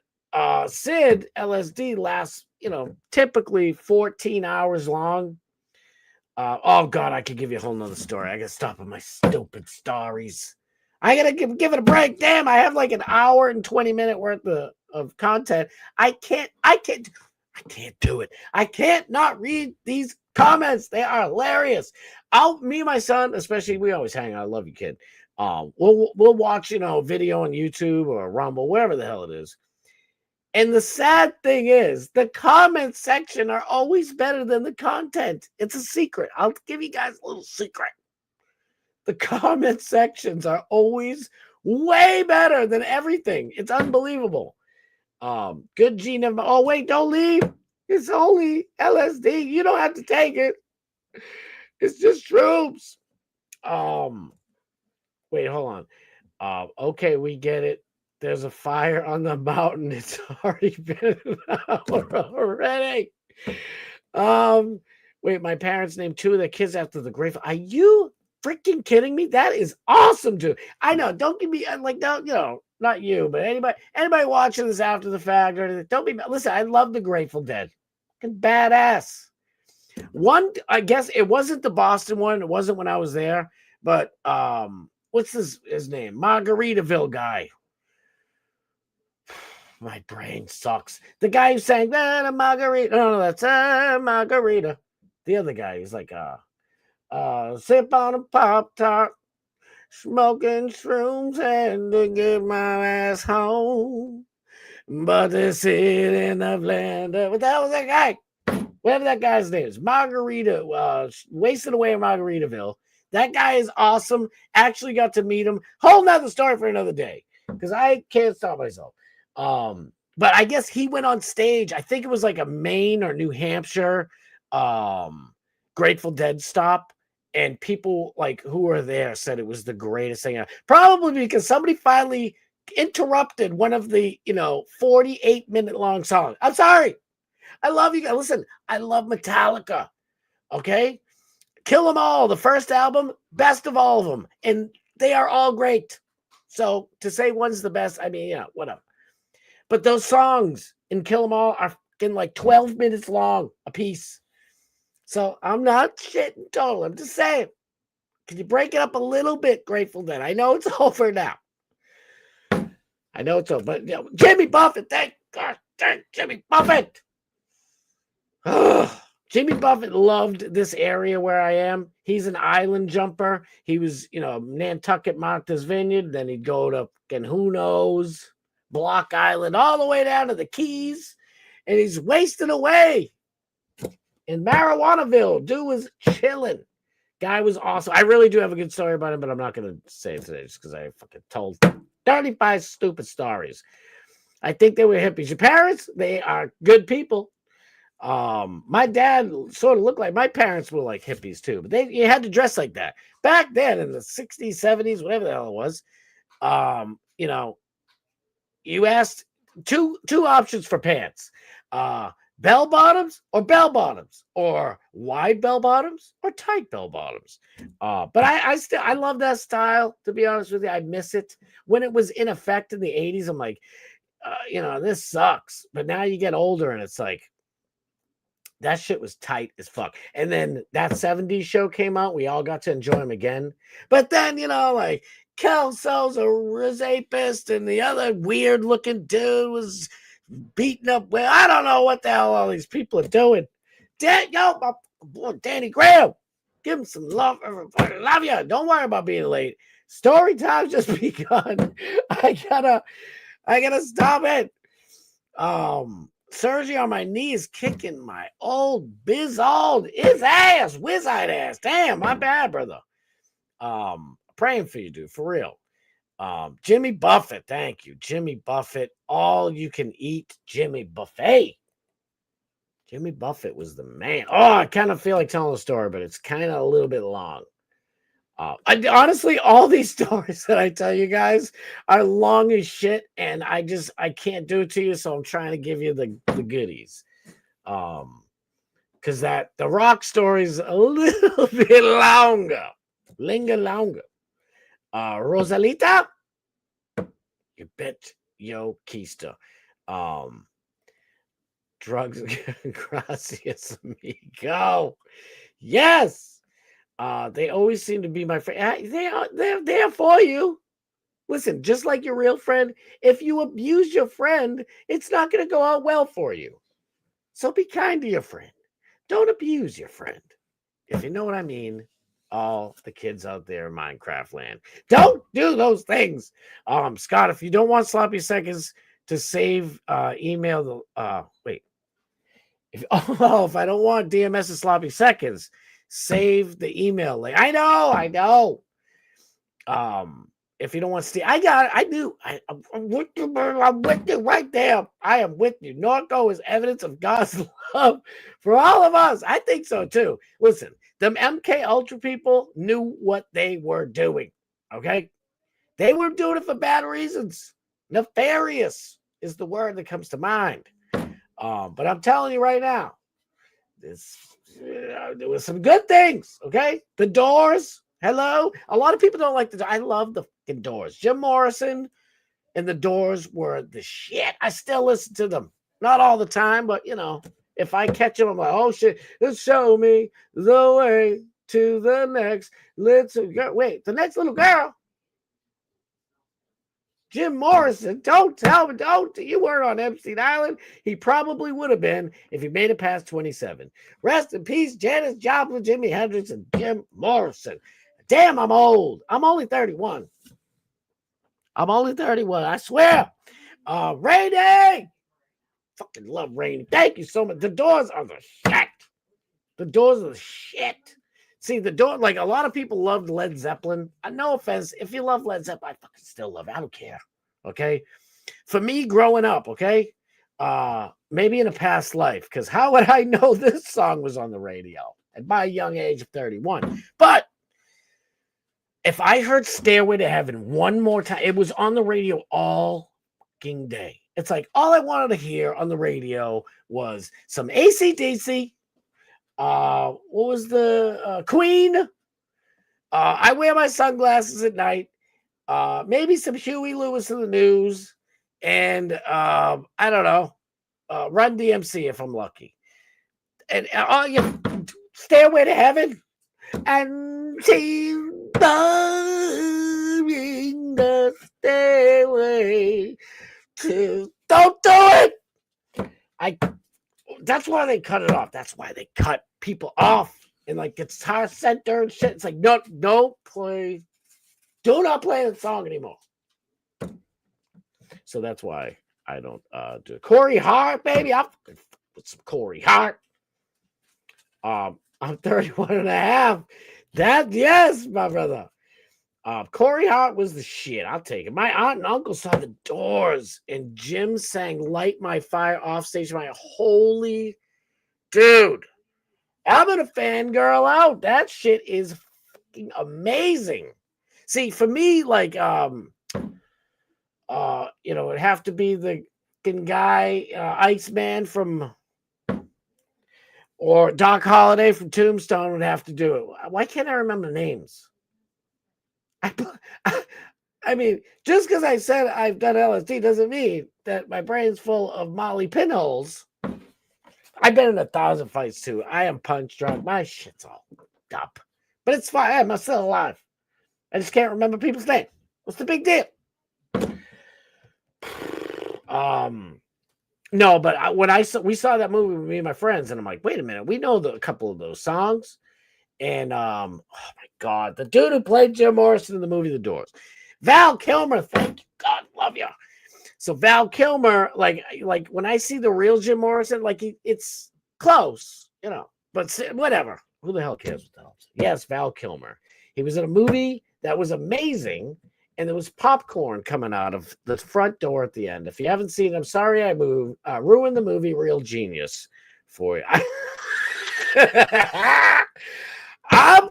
Sid LSD lasts, typically 14 hours long. Oh God, I could give you a whole nother story. I gotta stop with my stupid stories. I gotta give it a break. Damn, I have like an hour and 20-minute worth of content. I can't do it. I can't not read these comments. They are hilarious. Me and my son, especially, we always hang out. I love you, kid. We'll watch, video on YouTube or Rumble, wherever the hell it is. And the sad thing is, the comment section are always better than the content. It's a secret. I'll give you guys a little secret. The comment sections are always way better than everything. It's unbelievable. Good G never. Oh wait, don't leave. It's only LSD. You don't have to take it. It's just troops. Wait, hold on. Okay, we get it. There's a fire on the mountain. It's already been an hour already. Wait, my parents named two of their kids after the Grateful. Are you freaking kidding me? That is awesome, dude. I know. Don't give me like, don't, not you, but anybody watching this after the fact or anything. Don't be mad. Listen, I love the Grateful Dead. Fucking badass. One, I guess it wasn't the Boston one. It wasn't when I was there, but what's his name? Margaritaville guy. My brain sucks. The guy who sang that a margarita. No, that's a margarita. The other guy, he's like sip on a Pop-Tart, smoking shrooms and to get my ass home. But they're sitting of land. What the hell was that guy? Whatever that guy's name is. Margarita, wasted away in Margaritaville. That guy is awesome. Actually got to meet him. Whole nother story for another day. Because I can't stop myself. But I guess he went on stage. I think it was like a Maine or New Hampshire Grateful Dead stop. And people like who were there said it was the greatest thing ever. Probably because somebody finally interrupted one of the 48-minute long songs. I'm sorry. I love you guys. Listen, I love Metallica. Okay? Kill Them All, the first album, best of all of them. And they are all great. So to say one's the best, I mean, whatever. But those songs in Kill 'Em All are fucking like 12 minutes long a piece. So I'm not shitting total. I'm just saying. Can you break it up a little bit, Grateful Dead? I know it's over now. I know it's over. But Jimmy Buffett, thank Jimmy Buffett. Jimmy Buffett loved this area where I am. He's an island jumper. He was, Nantucket, Martha's Vineyard. Then he'd go to fucking who knows, Block Island, all the way down to the Keys. And he's wasting away in Marijuanaville. Dude was chilling. Guy was awesome. I really do have a good story about him, but I'm not going to say it today just because I fucking told 35 stupid stories. I think they were hippies. Your parents, they are good people. My dad sort of looked like my parents were like hippies too, but you had to dress like that back then in the 60s, 70s, whatever the hell it was. You asked two options for pants, bell bottoms or wide bell bottoms or tight bell bottoms. But I love that style, to be honest with you. I miss it when it was in effect in the 80s. I'm like, this sucks. But now you get older and it's like, that shit was tight as fuck. And then that 70s show came out. We all got to enjoy him again. But then, like Kelso's a rapist and the other weird looking dude was beating up. Well, I don't know what the hell all these people are doing. My boy Danny Graham, give him some love. Everybody love you. Don't worry about being late. Story time's just begun. I gotta stop it. Sergi on my knees kicking my old his ass, whiz-eyed ass. Damn, my bad, brother. Praying for you, dude, for real. Jimmy Buffett, thank you. Jimmy Buffett, all you can eat Jimmy Buffet. Jimmy Buffett was the man. Oh, I kind of feel like telling a story, but it's kind of a little bit long. Honestly, all these stories that I tell you guys are long as shit, and I can't do it to you, so I'm trying to give you the goodies. Because the rock story is a little bit longer. Rosalita, you bet yo keister. Drugs, gracias amigo. Yes. They always seem to be my friend. They're there for you. Listen, just like your real friend, if you abuse your friend, it's not going to go out well for you. So be kind to your friend. Don't abuse your friend. If you know what I mean, all the kids out there in Minecraft land, don't do those things. Scott, if you don't want sloppy seconds to save, email the wait. If I don't want DMS and sloppy seconds, save the email link. I know. If you don't want to see, I got it. I do. I'm with you, man. I'm with you right there. I am with you. Norco is evidence of God's love for all of us. I think so too. Listen, them MK Ultra people knew what they were doing. Okay, they were doing it for bad reasons. Nefarious is the word that comes to mind. But I'm telling you right now, there was some good things. Okay, the Doors. Hello, a lot of people don't like the. I love the fucking Doors. Jim Morrison and the Doors were the shit. I still listen to them, not all the time, but you know, if I catch them, I'm like, oh shit, let's show me the way to the next little girl. Wait, the next little girl. Jim Morrison, don't tell me, don't. You weren't on Epstein Island. He probably would have been if he made it past 27. Rest in peace, Janis Joplin, Jimi Hendrix, and Jim Morrison. Damn, I'm old. I'm only 31. I swear. Rainy. Fucking love Rainy. Thank you so much. The Doors are the shit. The Doors are the shit. See, the Doors, like a lot of people loved Led Zeppelin. No offense. If you love Led Zeppelin, I fucking still love it. I don't care. Okay. For me growing up, okay. Maybe in a past life, because how would I know this song was on the radio at my young age of 31? But if I heard Stairway to Heaven one more time, it was on the radio all fucking day. It's like all I wanted to hear on the radio was some AC/DC. What was the Queen? I wear my sunglasses at night. Maybe some Huey Lewis in the News, and I don't know, Run DMC if I'm lucky. And you Stairway to Heaven, and she's in the stairway to. Don't do it. That's why they cut it off. That's why they cut people off in like Guitar Center and shit. It's like, no, don't play. Do not play that song anymore. So that's why I don't do it. Corey Hart, baby. I'm with some Corey Hart. I'm 31 and a half. That, yes, my brother. Corey Hart was the shit. I'll take it. My aunt and uncle saw the Doors, and Jim sang Light My Fire off stage. My holy dude. I'm gonna fangirl out. That shit is fucking amazing. See, for me, like, it'd have to be the fucking guy, Iceman from, or Doc Holliday from Tombstone would have to do it. Why can't I remember names? I mean, just because I said I've done LSD doesn't mean that my brain's full of Molly pinholes. I've been in 1,000 fights too. I am punch drunk. My shit's all up. But it's fine. I'm still alive. I just can't remember people's names. What's the big deal? No, but when we saw that movie with me and my friends, and I'm like, wait a minute, we know a couple of those songs. And oh my God, the dude who played Jim Morrison in the movie The Doors, Val Kilmer. Thank you, God, love you. So Val Kilmer, like when I see the real Jim Morrison, like it's close, but whatever. Who the hell cares what the hell? Yes, Val Kilmer. He was in a movie that was amazing, and there was popcorn coming out of the front door at the end. If you haven't seen it, I'm sorry I ruined the movie Real Genius for you.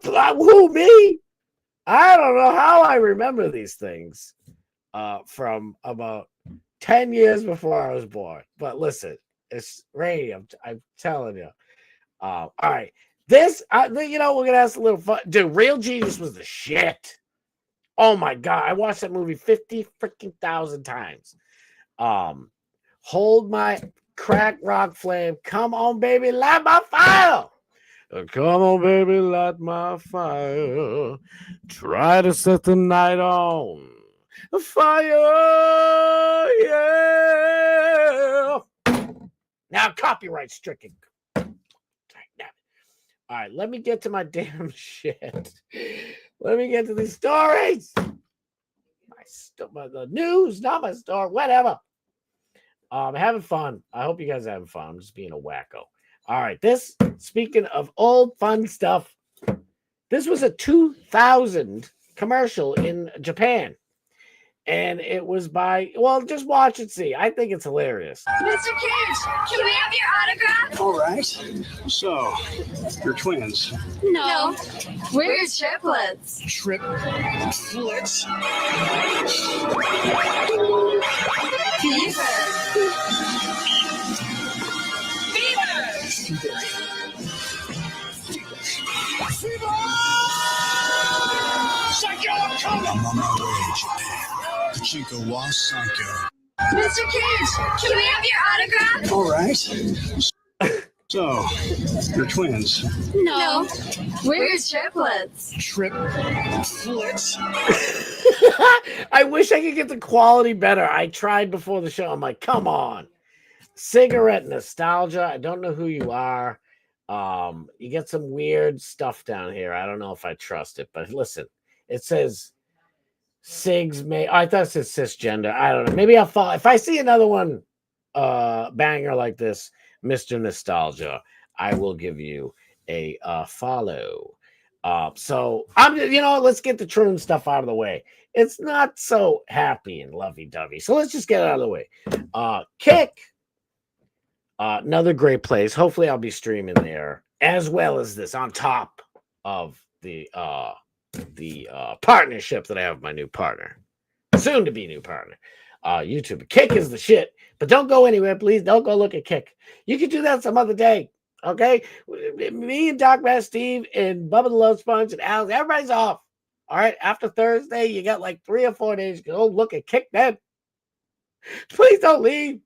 Who, me? I don't know how I remember these things from about 10 years before I was born. But listen, it's radio. I'm telling you. All right. This, we're going to have a little fun. Dude, Real Genius was the shit. Oh, my God. I watched that movie 50 freaking thousand times. Hold my crack rock flame. Come on, baby. Light my fire. Come on, baby, light my fire. Try to set the night on fire, yeah. Now, copyright stricken. All right, let me get to my damn shit. Let me get to these stories. The news, not my story, whatever. I'm having fun. I hope you guys are having fun. I'm just being a wacko. All right, speaking of old fun stuff, this was a 2000 commercial in Japan. And it was by, well, just watch and see. I think it's hilarious. Mr. Cage, can we have your autograph? All right. So, you're twins. No, we're triplets. Triplets. Fever. I'm on my way, Japan. Pachinko wa Sanko. Mr. Cage, can we have your autograph? All right. So, you're twins. No, we're triplets. Triplets. I wish I could get the quality better. I tried before the show. I'm like, come on. Cigarette nostalgia. I don't know who you are. You get some weird stuff down here. I don't know if I trust it, but listen, it says Sigs may. I thought it said cisgender. I don't know. Maybe I'll follow. If I see another one banger like this, Mr. Nostalgia, I will give you a follow. So I'm, let's get the Troon stuff out of the way. It's not so happy and lovey-dovey. So let's just get it out of the way. Kick, another great place. Hopefully I'll be streaming there as well as this on top of the partnership that I have with my new partner, soon to be new partner. YouTube. Kick is the shit, but don't go anywhere, please. Don't go look at Kick. You can do that some other day. Okay, me and Doc Matt Steve and Bubba the Love Sponge and Alex, everybody's off. All right, after Thursday, you got like 3 or 4 days. Go look at Kick then. Please don't leave.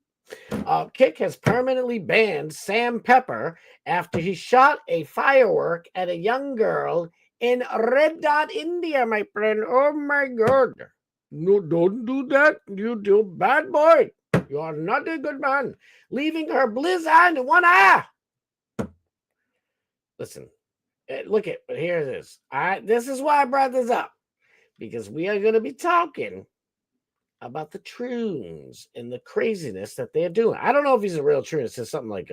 Kick has permanently banned Sam Pepper after he shot a firework at a young girl in Red Dot, India, my friend. Oh my God. No, don't do that. You're bad boy. You are not a good man. Leaving her blizzard in one eye. Listen, look at, but here it is. This is why I brought this up, because we are going to be talking about the Troons and the craziness that they're doing. I don't know if he's a real Troon. It says something like,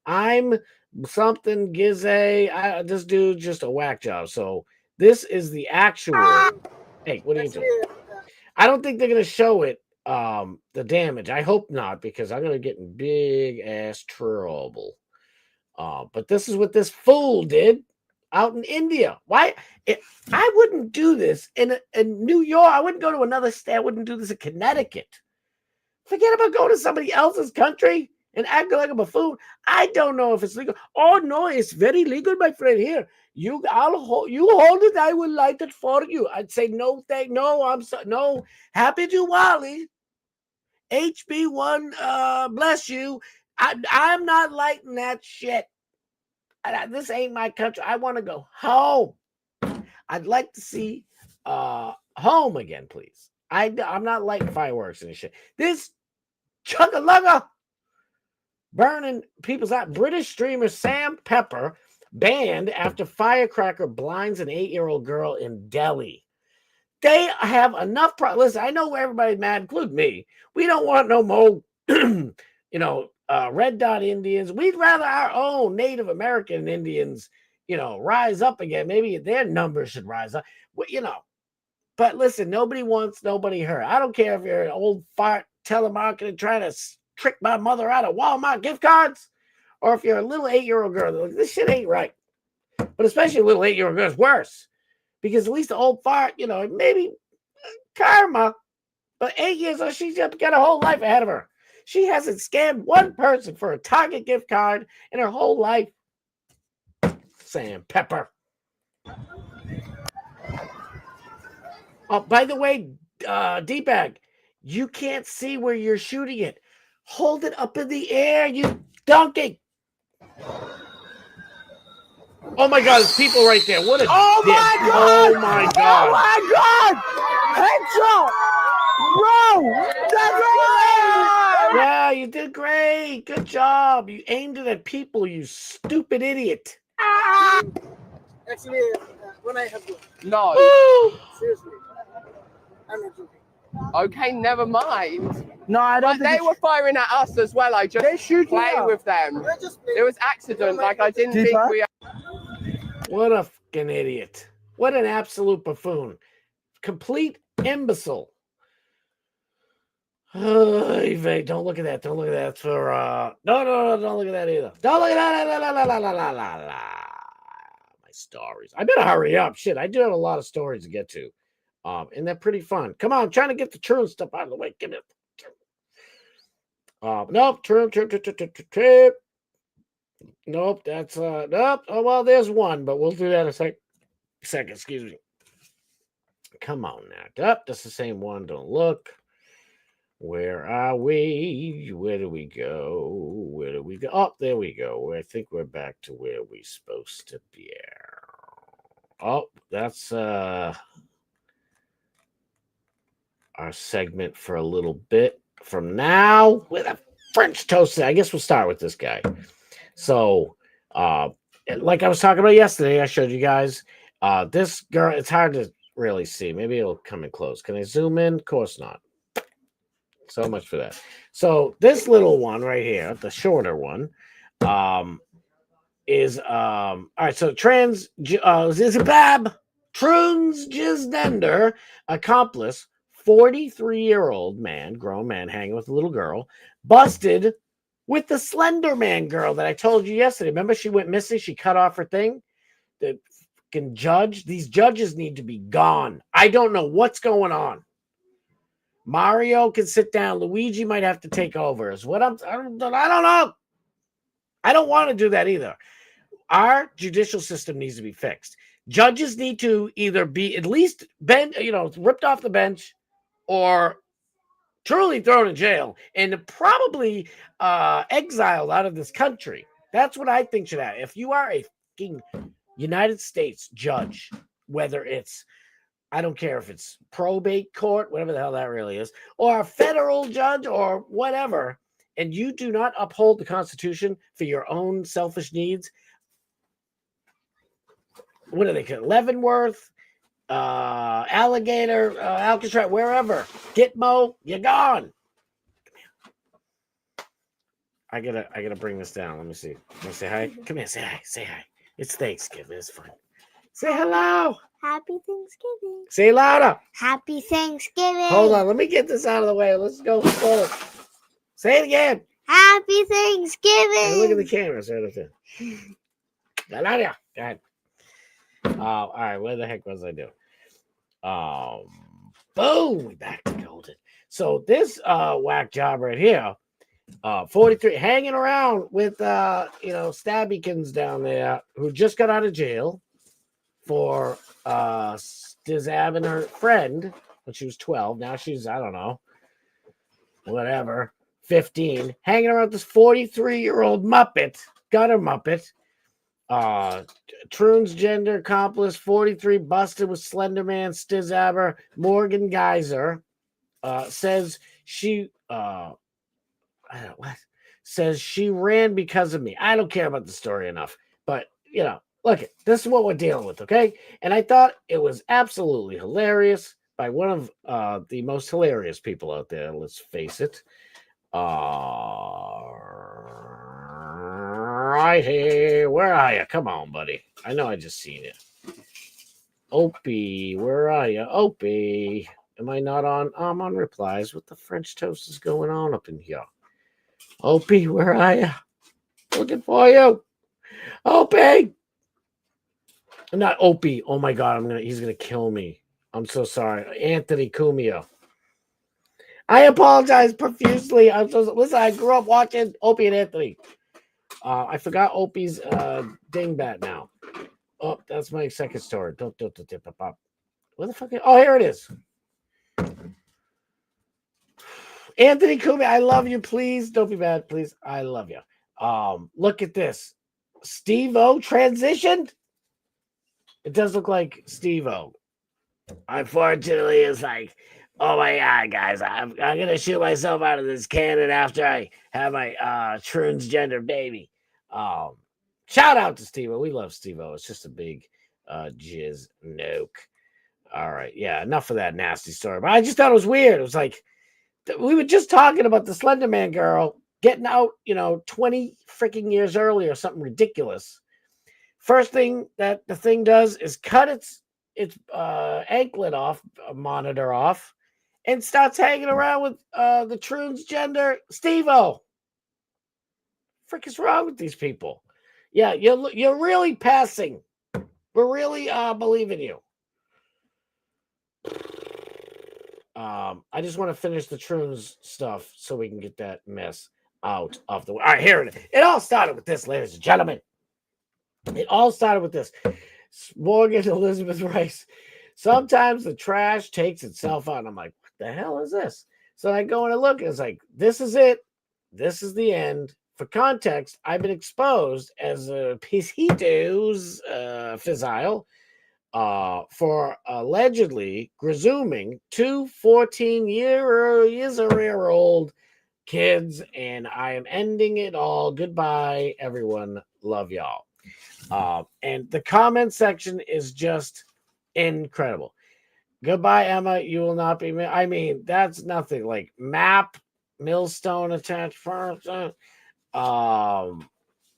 I'm something Gizzy. This dude's just a whack job. So this is the actual. Hey, what are you doing? I don't think they're going to show it, the damage. I hope not, because I'm going to get in big ass trouble. But this is what this fool did out in India. Why? I wouldn't do this in New York. I wouldn't go to another state. I wouldn't do this in Connecticut. Forget about going to somebody else's country and acting like a buffoon. I don't know if it's legal. Oh no, it's very legal, my friend. Here, you hold it. I will light it for you. I'd say no, no. Happy Diwali. HB1, bless you. I'm not lighting that shit. This ain't my country. I want to go home. I'd like to see home again, please. I'm not lighting fireworks and shit. This chugga-lugga burning people's out. British streamer Sam Pepper banned after firecracker blinds an 8-year-old girl in Delhi. They have enough Listen, I know everybody's mad, including me. We don't want no more, Red Dot Indians. We'd rather our own Native American Indians, rise up again. Maybe their numbers should rise up, But listen, nobody wants nobody hurt. I don't care if you're an old fart telemarketer trying to trick my mother out of Walmart gift cards, or if you're a little 8-year-old girl. Like, this shit ain't right. But especially a little 8-year-old girl is worse, because at least the old fart, maybe karma. But 8 years old, she's got a whole life ahead of her. She hasn't scammed one person for a Target gift card in her whole life. Sam Pepper. Oh, by the way, D-Bag, you can't see where you're shooting it. Hold it up in the air, you donkey. Oh my God, there's people right there. What a dick. God! Oh my God. Oh my God! Headshot! Bro! That's right! Yeah, you did great. Good job. You aimed it at people, you stupid idiot. Actually, when I have to. No. Woo! Seriously. I'm not joking. Okay, never mind. No, I don't But they were firing at us as well. I just They shoot you play up. with them. I just It was accident. Like I didn't think Deepak? we. What a fucking idiot. What an absolute buffoon. Complete imbecile. Don't look at that. Don't look at that for no, don't look at that either. Don't look at that. My stories. I better hurry up. Shit, I do have a lot of stories to get to. And they're pretty fun. Come on, I'm trying to get the churn stuff out of the way. Give me nope, trip. Nope, that's nope. Oh well, there's one, but we'll do that in a second, excuse me. Come on now. Yep, that's the same one. Don't look. Where are we? Where do we go? Where do we go? Oh, there we go. I think we're back to where we're supposed to be. Oh, that's our segment for a little bit from now with a French toast. I guess we'll start with this guy. So, like I was talking about yesterday, I showed you guys this girl. It's hard to really see. Maybe it'll come in close. Can I zoom in? Of course not. So much for that. So this little one right here, the shorter one, is all right. So transgender accomplice, 43-year-old man, grown man, hanging with a little girl, busted with the Slender Man girl that I told you yesterday. Remember, she went missing. She cut off her thing. The fucking judge. These judges need to be gone. I don't know what's going on. Mario can sit down. Luigi might have to take over. Is what I don't know. I don't want to do that either. Our judicial system needs to be fixed. Judges need to either be at least ripped off the bench, or truly thrown in jail and probably exiled out of this country. That's what I think should happen. If you are a fucking United States judge, whether it's, I don't care if it's probate court, whatever the hell that really is, or a federal judge or whatever, and you do not uphold the Constitution for your own selfish needs, what are they called? Leavenworth, Alligator, Alcatraz, wherever, Gitmo, you're gone. I gotta bring this down. Let me see. Let me say hi. Come here, say hi. Say hi. It's Thanksgiving. It's fun. Say hello. Happy Thanksgiving. Say louder. Happy Thanksgiving. Hold on. Let me get this out of the way. Let's go forward. Say it again. Happy Thanksgiving. Hey, look at the camera. It's right up there. I love you. Go ahead. All right. Where the heck was I doing? Boom. Back to golden. So this whack job right here, 43, hanging around with Stabbykins down there who just got out of jail for stabbing her friend when she was 12. Now she's, I don't know, whatever, 15, hanging around this 43-year-old Muppet, gutter Muppet, transgender accomplice, 43, busted with Slender Man, Stizabber. Morgan Geyser says she says she ran because of me. I don't care about the story enough, but look, this is what we're dealing with, okay? And I thought it was absolutely hilarious by one of the most hilarious people out there, let's face it. Right here. Where are you? Come on, buddy. I know I just seen you. Opie, where are you? Opie. Am I not on? I'm on replies. What the French toast is going on up in here? Opie, where are you? Looking for you. Opie. Not Opie. Oh my God, he's gonna kill me. I'm so sorry. Anthony Cumia. I apologize profusely. Listen, I grew up watching Opie and Anthony. I forgot Opie's dingbat now. Oh, that's my second story. Where the fuck? Oh, here it is. Anthony Cumia, I love you. Please don't be bad. Please, I love you. Look at this. Steve-O transitioned. It does look like Steve-O. Unfortunately, it's like, oh my God, guys, I'm gonna shoot myself out of this cannon after I have my transgender baby. Shout out to Steve-O. We love Steve-O. It's just a big jizz noke. All right, yeah, enough of that nasty story. But I just thought it was weird. It was like we were just talking about the Slender Man girl getting out, 20 freaking years earlier, something ridiculous. First thing that the thing does is cut its anklet off, monitor off, and starts hanging around with the transgender Steve-O. Frick is wrong with these people? Yeah, you're really passing. We're really believing you. I just want to finish the Troons stuff so we can get that mess out of the way. All right, here it is. It all started with this, ladies and gentlemen. It all started with this. Morgan Elizabeth Rice. Sometimes the trash takes itself out. And I'm like, what the hell is this? So I go and I look, and it's like, this is it. This is the end. For context, I've been exposed as a Pisitos Fizile for allegedly presuming two 14-year-old kids, and I am ending it all. Goodbye, everyone. Love y'all. And the comment section is just incredible. Goodbye, Emma. You will not be. I mean, that's nothing. Like map, millstone attached person.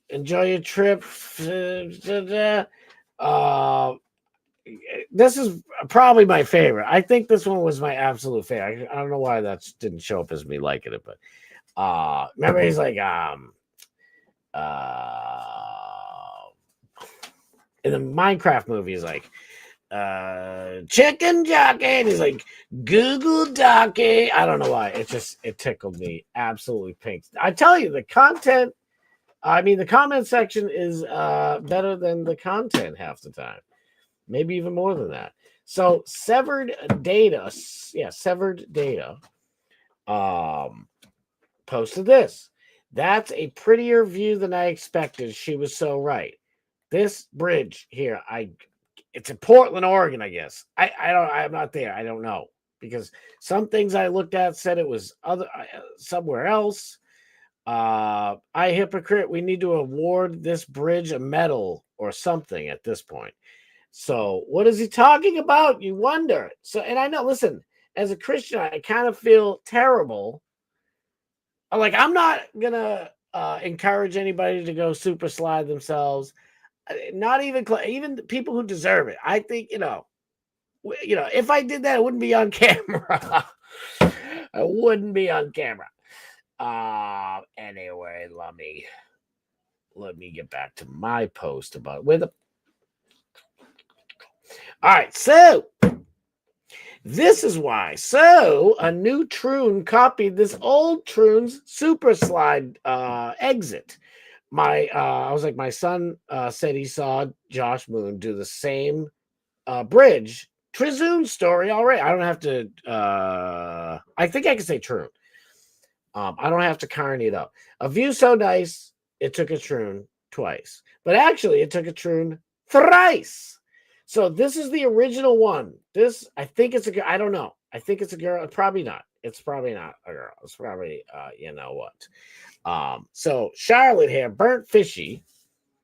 Enjoy your trip. This is probably my favorite. I think this one was my absolute favorite. I don't know why that didn't show up as me liking it, but remember he's like in the Minecraft movie, he's like chicken jockey, and he's like Google Docky. I don't know why. It tickled me absolutely pink. I tell you, the content, I mean the comment section is better than the content half the time. Maybe even more than that. So severed data posted this. That's a prettier view than I expected. She was so right. This bridge here, it's in Portland, Oregon, I guess. I'm not there. I don't know, because some things I looked at said it was somewhere else. I hypocrite. We need to award this bridge a medal or something at this point. So what is he talking about? You wonder. So, and I know, listen, as a Christian, I kind of feel terrible. Like, I'm not gonna encourage anybody to go super slide themselves. Not even people who deserve it. I think, if I did that, it wouldn't be on camera. I wouldn't be on camera. Anyway, let me get back to my post about where the. All right, so this is why. So a new Troon copied this old Troon's super slide exit. I was like, my son said he saw Josh Moon do the same bridge Trizoon story already. I don't have to. I think I can say Troon. I don't have to carny it up. A view so nice, it took a Troon twice, but actually, it took a Troon thrice. So this is the original one. This, I think it's a girl. I don't know. I think it's a girl. Probably not. It's probably not a girl. It's probably, you know what. So Charlotte here, burnt fishy.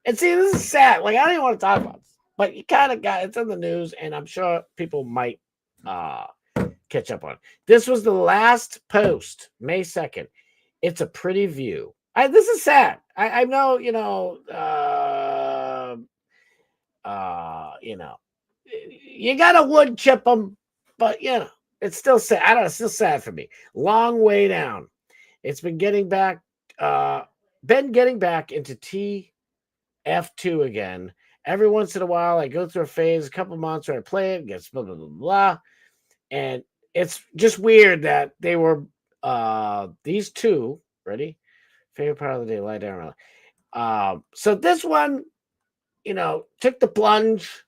And see, this is sad. Like, I don't even want to talk about this. But you kind of got, it's in the news, and I'm sure people might catch up on it. This was the last post, May 2nd. It's a pretty view. This is sad. I know, you gotta wood chip them, but it's still sad. I don't know, it's still sad for me. Long way down. It's been getting back into TF2 again. Every once in a while, I go through a phase, a couple months where I play it, gets blah blah blah blah. And it's just weird that they were these two, ready? Favorite part of the day, lie down. So this one, took the plunge.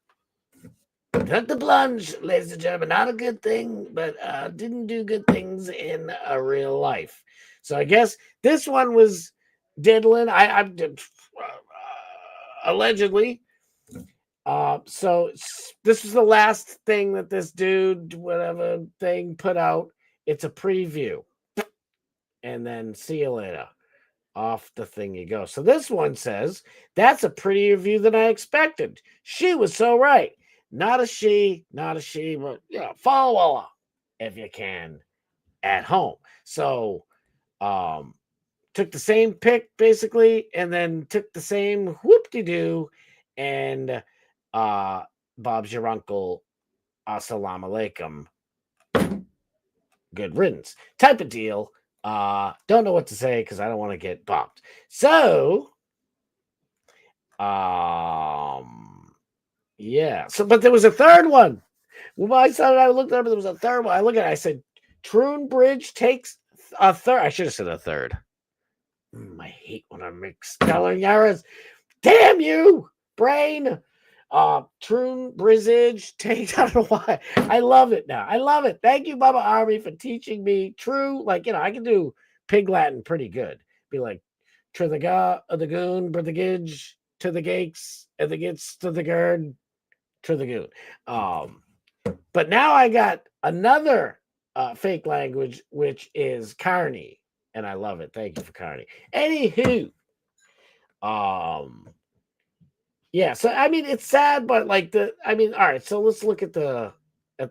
Took the plunge, ladies and gentlemen. Not a good thing, but didn't do good things in real life. So I guess this one was diddling. I allegedly. So this was the last thing that this dude, whatever thing, put out. It's a preview. And then see you later. Off the thing you go. So this one says, that's a prettier view than I expected. She was so right. Not a she, but follow along if you can at home. So took the same pic basically, and then took the same whoop-de-doo, and Bob's your uncle. Assalamu alaikum. good riddance type of deal. Don't know what to say because I don't want to get bopped. So, yeah. So, but there was a third one. When my son and I looked up, there was a third one. I look at it, I said, Troon Bridge takes a third. I should have said a third. I hate when I make spelling errors. Damn you, brain. Troon Bridge takes, I don't know why. I love it now. I love it. Thank you, Bubba Army, for teaching me true. Like, you know, I can do pig Latin pretty good. Be like, to the ga, the goon, the gidge, to the gakes, and the gits, to the gird, to the goon. But now I got another fake language, which is Carney, and I love it. Thank you for Carney. Anywho, yeah. So I mean, it's sad, but like all right. So let's look at the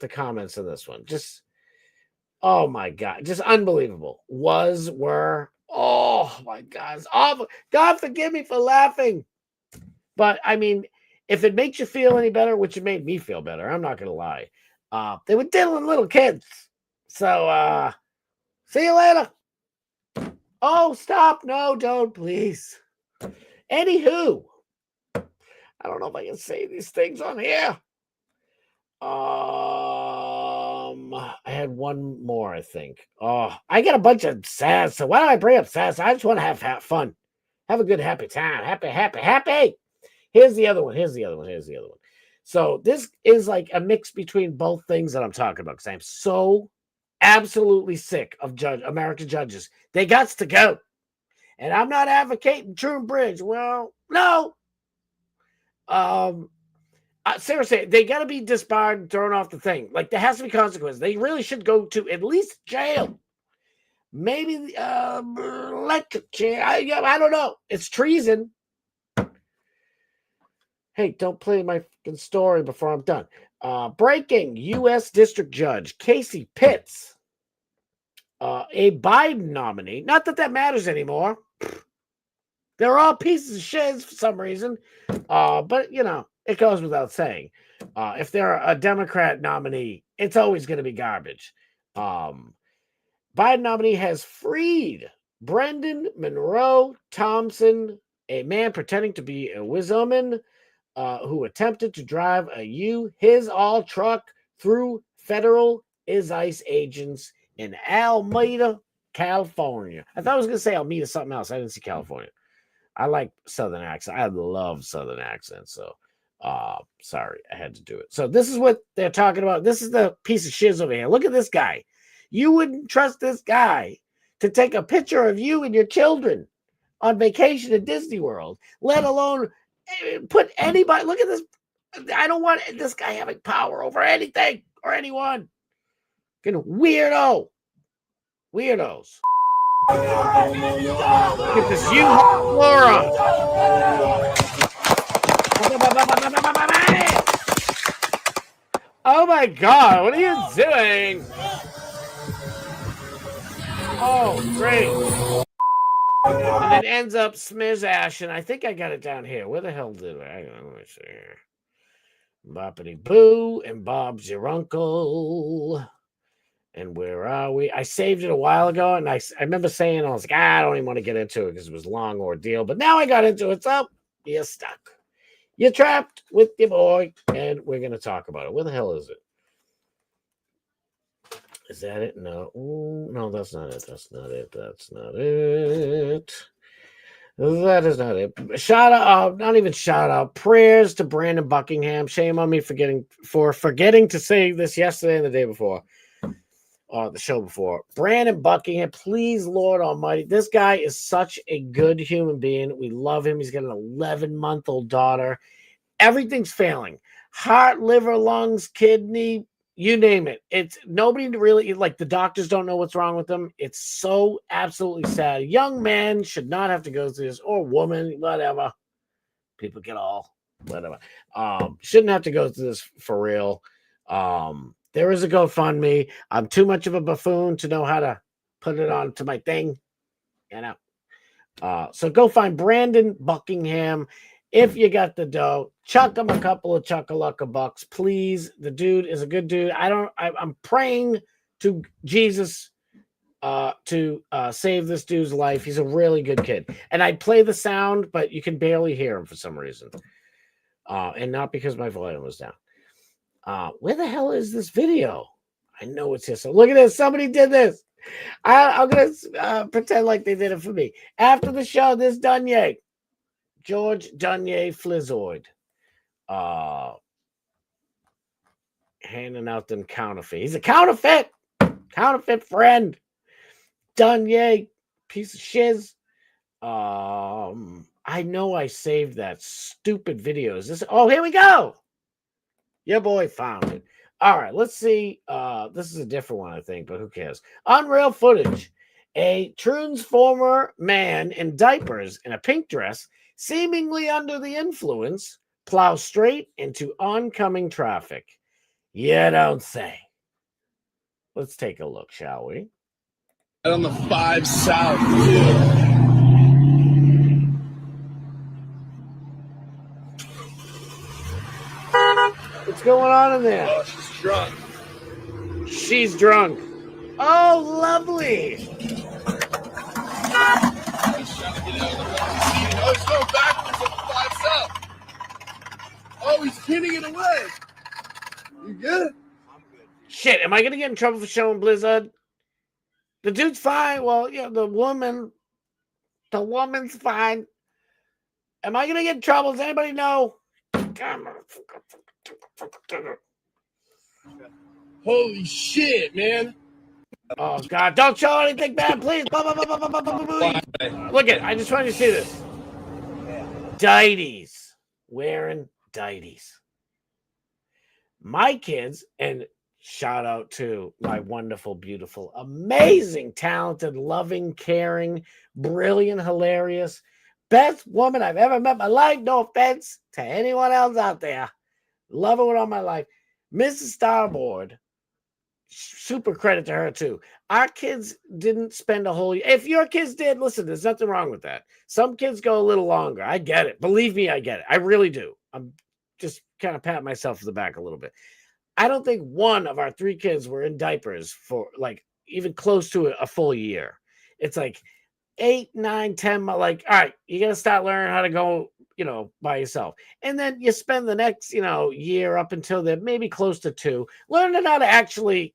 comments of this one. Just, oh my god, just unbelievable. Were. Oh my god, it's awful. God forgive me for laughing, but I mean, if it makes you feel any better, which it made me feel better, I'm not gonna lie. They were diddling little kids. So see you later. Oh, stop. No, don't, please. Anywho, I don't know if I can say these things on here. I had one more, I think. Oh, I got a bunch of sass. So why do I bring up sass? I just want to have fun. Have a good, happy time. Happy. Here's the other one. So this is like a mix between both things that I'm talking about because I'm so absolutely sick of American judges. They got to go. And I'm not advocating Troon Bridge. Well, no. Seriously, they got to be disbarred, thrown off the thing. Like, there has to be consequences. They really should go to at least jail. Maybe electric chair. I don't know. It's treason. Hey, don't play my story before I'm done. Breaking U.S. District Judge Casey Pitts, a Biden nominee. Not that that matters anymore. They're all pieces of shit for some reason. But, you know, it goes without saying. If they're a Democrat nominee, it's always going to be garbage. Biden nominee has freed Brendan Monroe Thompson, a man pretending to be a woman who attempted to drive his all truck through federal ICE agents in Alameda, California. I thought I was going to say Alameda something else. I didn't see California. I like Southern accent. I love Southern accents. So, sorry, I had to do it. So this is what they're talking about. This is the piece of shiz over here. Look at this guy. You wouldn't trust this guy to take a picture of you and your children on vacation at Disney World, let alone put anybody. Look at this. I don't want this guy having power over anything or anyone. Weirdos. Look at this moron. Oh my god, what are you doing? Oh, great. And it ends up smears ash, and I think I got it down here. Where the hell did I? Let me see here. Boppity Boo and Bob's your uncle. And where are we? I saved it a while ago, and I remember saying, I was like, I don't even want to get into it because it was a long ordeal. But now I got into it, so you're stuck. You're trapped with your boy, and we're going to talk about it. Where the hell is it? Is that it? No. Ooh, no, that's not it. That is not it. Shout out, not even shout out. Prayers to Brandon Buckingham. Shame on me for forgetting to say this yesterday and the day before. The show before. Brandon Buckingham, please, Lord Almighty. This guy is such a good human being. We love him. He's got an 11-month-old daughter. Everything's failing. Heart, liver, lungs, kidney, you name it. It's nobody really, like, the doctors don't know what's wrong with him. It's so absolutely sad. A young man should not have to go through this, or woman, whatever. People get all whatever. Shouldn't have to go through this for real. There is a GoFundMe. I'm too much of a buffoon to know how to put it onto my thing. You know. So go find Brandon Buckingham. If you got the dough, chuck him a couple of chuckalacka bucks, please. The dude is a good dude. I'm praying to Jesus to save this dude's life. He's a really good kid. And I play the sound, but you can barely hear him for some reason. And not because my volume was down. Where the hell is this video? I know it's here. So look at this. Somebody did this. I'm going to pretend like they did it for me. After the show, this Dunye, George Dunye Flizzoid, handing out them counterfeit. He's a counterfeit friend. Dunye, piece of shiz. I know I saved that stupid video. Is this? Oh, here we go. Your boy found it. All right, let's see. This is a different one, I think, but who cares? Unreal footage. A transformer man in diapers in a pink dress, seemingly under the influence, plows straight into oncoming traffic. You don't say. Let's take a look, shall we? On the 5 South. What's going on in there? Oh, she's drunk. She's drunk. Oh, lovely. Oh, he's going backwards on the 5 South. Oh, he's hitting it away. You good? Shit, am I going to get in trouble for showing Blizzard? The dude's fine. Well, yeah, the woman's fine. Am I going to get in trouble? Does anybody know? Holy shit, man. Oh, God. Don't show anything bad, please. Look at it. I just wanted you to see this. Dites. Wearing dites. My kids, and shout out to my wonderful, beautiful, amazing, talented, loving, caring, brilliant, hilarious, best woman I've ever met in my life. No offense to anyone else out there. Love her with all my life. Mrs. Starboard, super credit to her too. Our kids didn't spend a whole year. If your kids did, listen, there's nothing wrong with that. Some kids go a little longer. I get it. Believe me, I get it. I really do. I'm just kind of pat myself on the back a little bit. I don't think one of our 3 kids were in diapers for like even close to a full year. It's like 8, 9, 10. Like, all right, you got to start learning how to go, by yourself. And then you spend the next, year up until they're maybe close to 2, learning how to actually,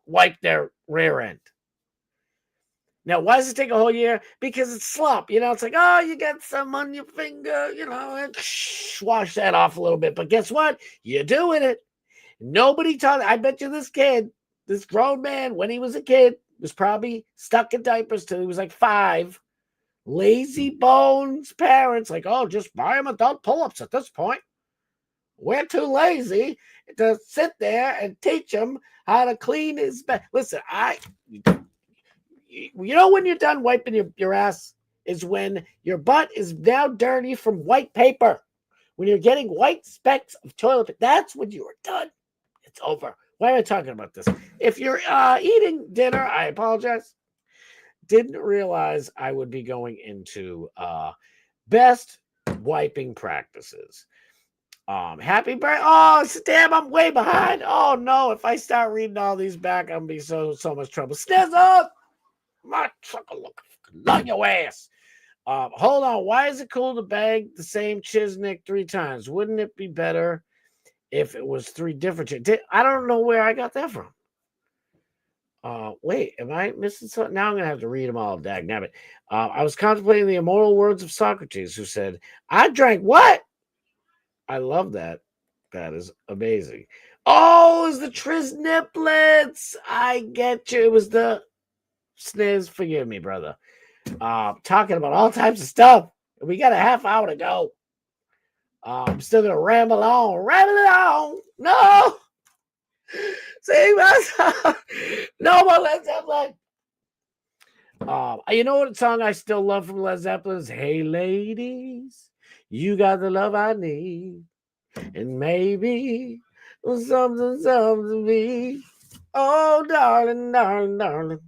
wipe their rear end. Now, why does it take a whole year? Because it's slop. It's like, oh, you got some on your finger, and wash that off a little bit. But guess what? You're doing it. Nobody taught. I bet you this kid, this grown man, when he was a kid, was probably stuck in diapers till he was like 5. Lazy bones parents, like, oh, just buy him adult pull-ups at this point. We're too lazy to sit there and teach him how to clean his bed. Listen, when you're done wiping your ass is when your butt is now dirty from white paper. When you're getting white specks of toilet paper, that's when you are done. It's over. Why am I talking about this? If you're eating dinner, I apologize. Didn't realize I would be going into best wiping practices. Happy birthday. Oh, damn, I'm way behind. Oh, no. If I start reading all these back, I'm going to be so much trouble. Snizzle! My trucker look on your ass. Hold on. Why is it cool to bag the same Chiznik 3 times? Wouldn't it be better if it was 3 different? I don't know where I got that from. Wait, am I missing something? Now I'm going to have to read them all. Dagnabbit. I was contemplating the immortal words of Socrates, who said, I drank what? I love that. That is amazing. Oh, it's the Trisniplets. I get you. It was the Sniz. Forgive me, brother. Talking about all types of stuff. We got a half hour to go. I'm still going to ramble on. No. See, no more Led Zeppelin. You know what song I still love from Led Zeppelin is Hey Ladies, You Got the Love I Need, and maybe something to me. Oh, darling,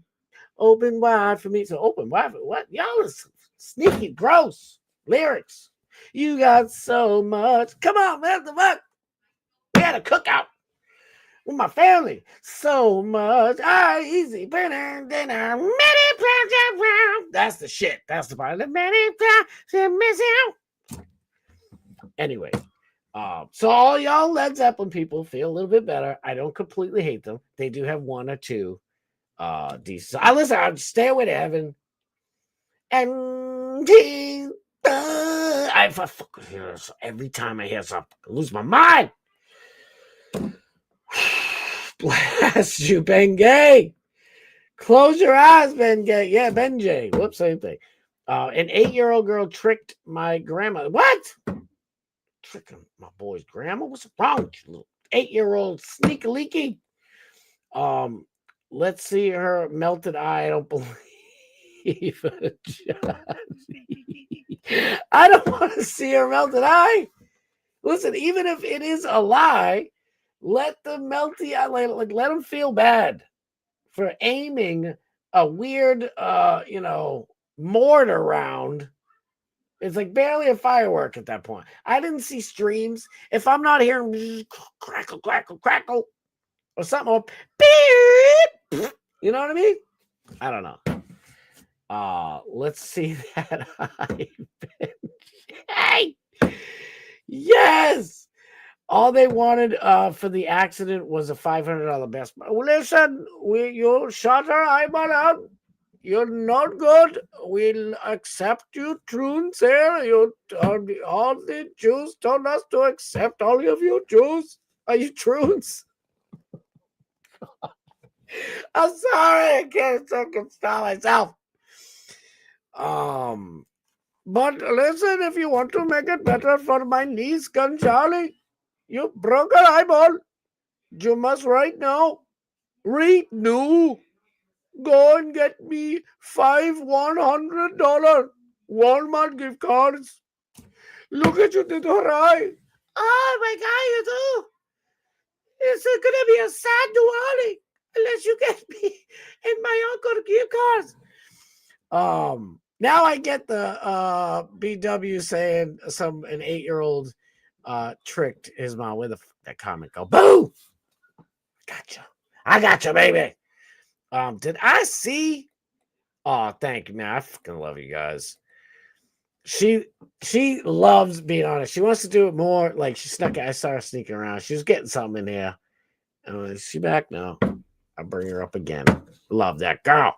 open wide for me. So open wide for what? Y'all is sneaky, gross lyrics. You got so much. Come on, man, the fuck. We had a cookout. with my family. So much easy. That's the shit. That's the part. Anyway, so all y'all Led Zeppelin people feel a little bit better. I don't completely hate them. They do have one or two decent. I listen. I'll Stairway to Heaven. And I fucking hear this every time I hear something. I lose my mind. Bless you, Ben Gay. Close your eyes, Ben Gay. Yeah, Ben J. Whoops, same thing. An 8-year-old girl tricked my grandma. What? Tricking my boy's grandma? What's wrong with you, little 8-year-old sneaky leaky? Let's see her melted eye. I don't believe it, Johnny. I don't want to see her melted eye. Listen, even if it is a lie, let the melty eye, like let them feel bad for aiming a weird, mortar round. It's like barely a firework at that point. I didn't see streams. If I'm not hearing crackle, crackle, crackle, or something, beep, you know what I mean? I don't know. Let's see that. Hey, yes. All they wanted for the accident was a $500 best. Listen, you shut her eyeball out. You're not good. We'll accept you, Troons here. All the Jews told us to accept all of you Jews. Are you Troons? I'm sorry. I can't stop myself. But listen, if you want to make it better for my niece, Gun Charlie, you broke her eyeball. You must right now. Right now. Go and get me 5 $100 Walmart gift cards. Look at you did her eye. Oh my God, you do. It's gonna be a sad Diwali unless you get me and my uncle gift cards. Now I get the BW saying an 8-year-old tricked his mom. Where the that comment go? Boo! Gotcha. I got you, baby. Did I see? Oh, thank you, man. I fucking love you guys. She loves being honest. She wants to do it more. Like she snuck. I saw her sneaking around. She was getting something in here. Is she back now? I'll bring her up again. Love that girl.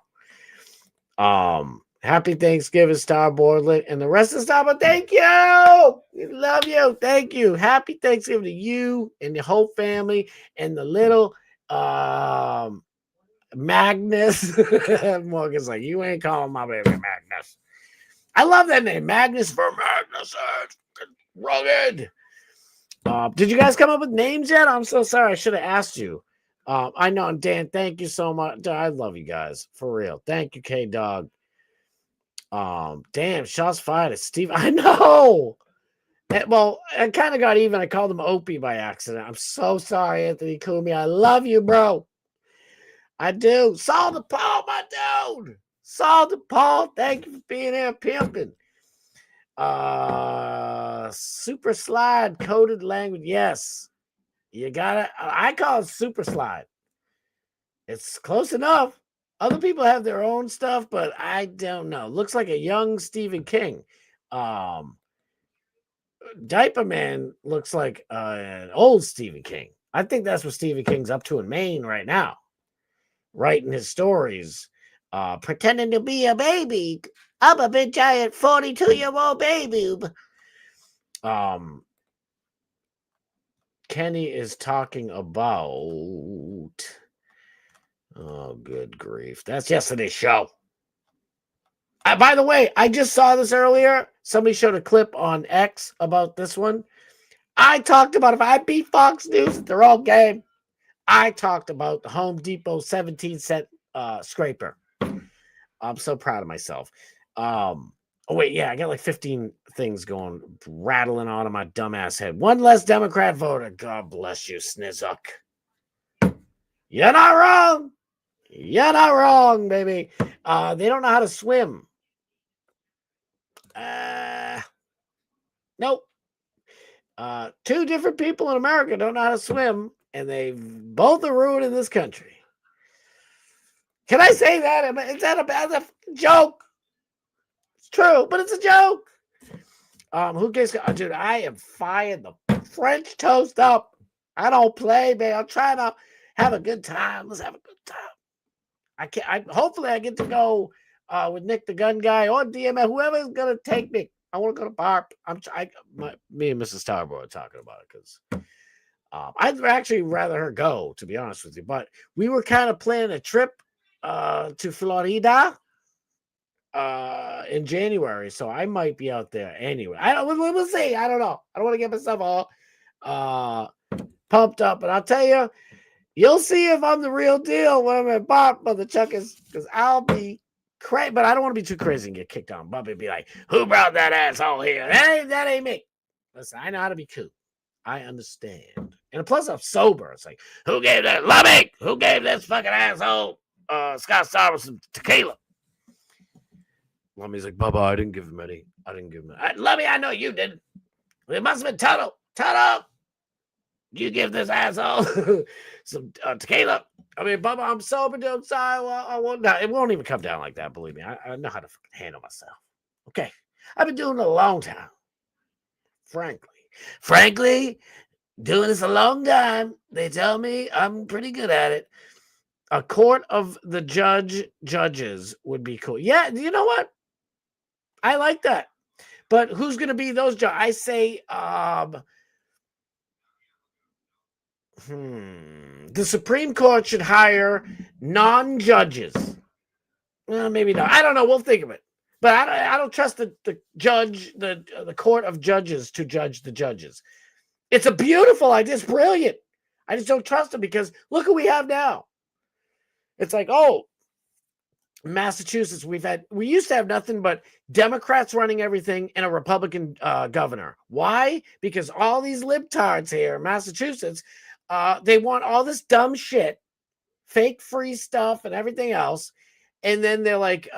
Happy Thanksgiving, Starboard, and the rest of Starboard. Thank you. We love you. Thank you. Happy Thanksgiving to you and the whole family and the little Magnus. Morgan's like, you ain't calling my baby Magnus. I love that name, Magnus for Magnus. Rugged. Did you guys come up with names yet? I'm so sorry. I should have asked you. I know, Dan. Thank you so much. I love you guys for real. Thank you, K Dog. Damn, shots fired at Steve. I know. Well, I kind of got even. I called him Opie by accident. I'm so sorry, Anthony Kumi. I love you, bro. I do. Saul DePaul, my dude. Saul DePaul, thank you for being here, pimping. Super slide coded language. Yes. You got it. I call it super slide. It's close enough. Other people have their own stuff, but I don't know. Looks like a young Stephen King. Diaper Man looks like an old Stephen King. I think that's what Stephen King's up to in Maine right now. Writing his stories. Pretending to be a baby. I'm a big giant 42-year-old baby. Kenny is talking about. Oh, good grief. That's yesterday's show. By the way, I just saw this earlier. Somebody showed a clip on X about this one. I talked about if I beat Fox News at their own game, I talked about the Home Depot 17-cent scraper. I'm so proud of myself. Oh, wait, yeah, I got like 15 things going, rattling on in my dumbass head. One less Democrat voter. God bless you, Snizuk. You're not wrong. You're not wrong, baby. They don't know how to swim. Nope. 2 different people in America don't know how to swim, and they both are ruining this country. Can I say that? Is that a bad joke? It's true, but it's a joke. Who gets? Dude, I am firing the French toast up. I don't play, man. I'm trying to have a good time. Let's have a good time. I can't. Hopefully, I get to go with Nick the Gun Guy or DMF, whoever's gonna take me. I want to go to Barp. Me and Mrs. Starboard are talking about it because I'd actually rather her go, to be honest with you. But we were kind of planning a trip to Florida in January, so I might be out there anyway. We'll see. I don't know. I don't want to get myself all pumped up, but I'll tell you, you'll see if I'm the real deal when I'm at Barp, Mother Chuckers, because I'll be crazy, but I don't want to be too crazy and get kicked on. Bubby be like, who brought that asshole here? That ain't me. Listen, I know how to be cool. I understand. And plus, I'm sober. It's like, who gave that? Lummy! Who gave this fucking asshole Scott Starboard some tequila? Lummy's like, Bubba, I didn't give him any. Lummy, I know you didn't. It must have been Tuttle. Tuttle! You give this asshole some tequila. I mean, Bubba, I'm sober, dude. I'm sorry. I won't. No, it won't even come down like that. Believe me, I know how to fucking handle myself. Okay, I've been doing it a long time. Frankly, doing this a long time. They tell me I'm pretty good at it. A court of the judges would be cool. Yeah, you know what? I like that. But who's going to be those judges? I say, the Supreme Court should hire non-judges. Well, maybe not. I don't know. We'll think of it. But I don't trust the judge, the court of judges to judge the judges. It's a beautiful idea. It's brilliant. I just don't trust them because look what we have now. It's like, oh, Massachusetts, we used to have nothing but Democrats running everything and a Republican governor. Why? Because all these libtards here in Massachusetts, they want all this dumb shit, fake free stuff and everything else. And then they're like,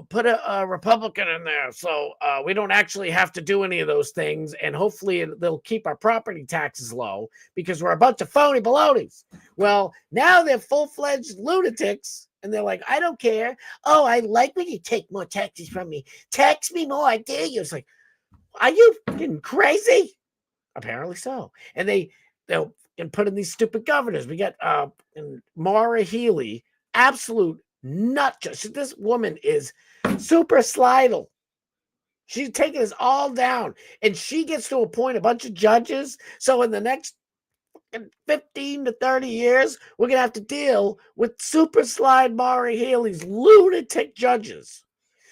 put a Republican in there. So we don't actually have to do any of those things. And hopefully they'll keep our property taxes low because we're a bunch of phony balonies. Well, now they're full-fledged lunatics. And they're like, I don't care. Oh, I like when you take more taxes from me. Tax me more, I dare you. It's like, are you fucking crazy? Apparently so. And they'll put in these stupid governors. We got Maura Healey, absolute nut job. This woman is super slidal. She's taking us all down. And she gets to appoint a bunch of judges. So in the next 15 to 30 years, we're going to have to deal with super slide Maura Healey's lunatic judges.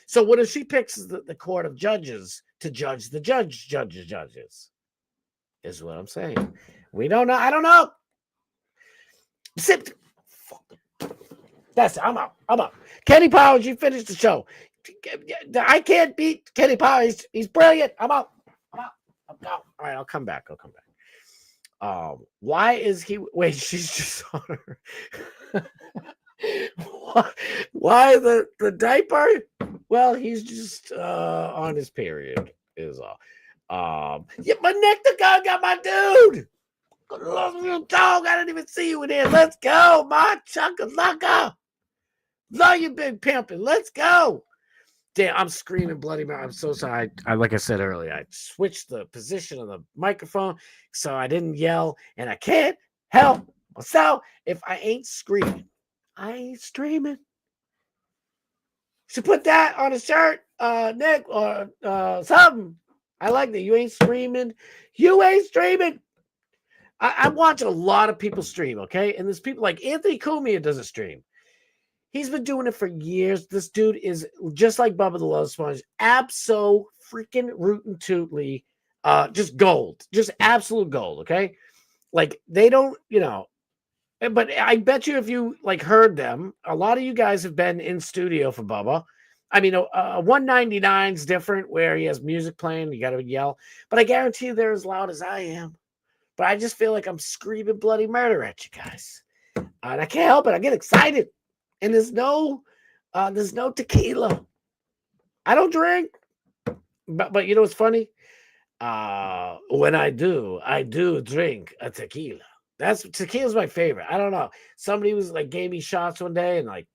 So what if she picks the court of judges to judge the judges? Is what I'm saying. We don't know. I don't know. That's it. I'm out. Kenny Powers, you finished the show. I can't beat Kenny Powers. He's brilliant. I'm out. All right, I'll come back. Why is he? Wait, she's just on her. Why the diaper? Well, he's just on his period. Is all. Yeah, but Nick the Gun got my dude. Love you, dog. I didn't even see you in there. Let's go, my chunka. Love you, big pimpin'. Let's go. Damn, I'm screaming bloody mouth. I'm so sorry. I like I said earlier, I switched the position of the microphone so I didn't yell, and I can't help myself if I ain't screaming. I ain't streaming. Should put that on a shirt, Nick, or something. I like that. You ain't streaming. I'm watching a lot of people stream, okay? And there's people like Anthony Cumia doesn't stream. He's been doing it for years. This dude is just like Bubba the Love Sponge, abso-freaking-rootin'-tootly, just gold, just absolute gold, okay? Like, they don't, but I bet you if you, like, heard them, a lot of you guys have been in studio for Bubba. I mean, 199 is different where he has music playing, you got to yell, but I guarantee you they're as loud as I am. But I just feel like I'm screaming bloody murder at you guys. And I can't help it. I get excited. And there's no tequila. I don't drink. But you know what's funny? When I do drink a tequila. Tequila's my favorite. I don't know. Somebody was like gave me shots one day, and like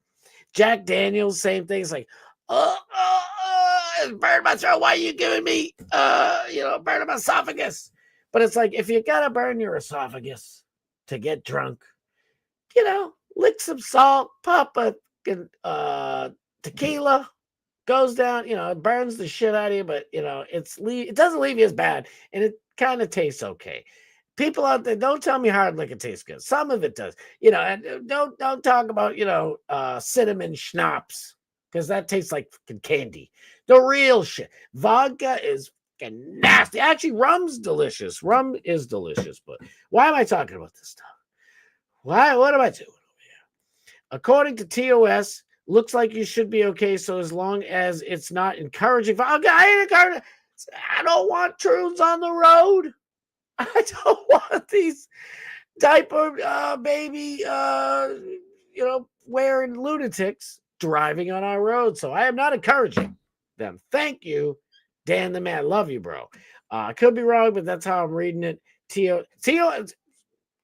Jack Daniels, same thing. It's like, it burned my throat. Why are you giving me burn my esophagus? But it's like, if you gotta burn your esophagus to get drunk, lick some salt, pop a tequila, goes down, it burns the shit out of you, but it doesn't leave you as bad, and it kind of tastes okay. People out there, don't tell me hard liquor tastes good. Some of it does, and don't talk about cinnamon schnapps, because that tastes like fucking candy. The real shit. Vodka is fucking nasty. Actually, rum's delicious. Rum is delicious, but why am I talking about this stuff? Why? What am I doing over here? According to TOS, looks like you should be okay, so as long as it's not encouraging. Okay, I don't want truths on the road. I don't want these diaper baby, wearing lunatics driving on our road. So I am not encouraging them. Thank you, Dan the Man. Love you, bro. I could be wrong, but that's how I'm reading it.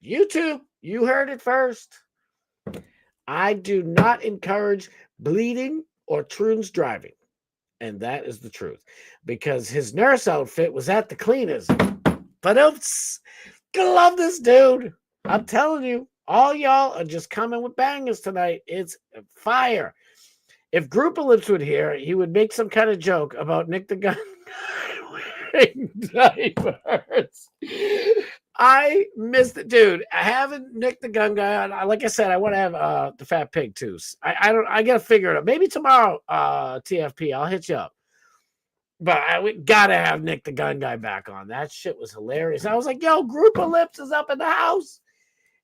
YouTube, you heard it first. I do not encourage bleeding or Troon's driving. And that is the truth. Because his nurse outfit was at the cleaners. But oops, gonna love this dude. I'm telling you, all y'all are just coming with bangers tonight. It's fire. If Grouper Lips would hear, he would make some kind of joke about Nick the Gun wearing diapers. I missed it, dude. I haven't Nick the Gun Guy on. Like I said, I want to have the Fat Pig too. I gotta figure it out. Maybe tomorrow, TFP, I'll hit you up. But we gotta have Nick the Gun Guy back on. That shit was hilarious. I was like, yo, Group of Lips is up in the house.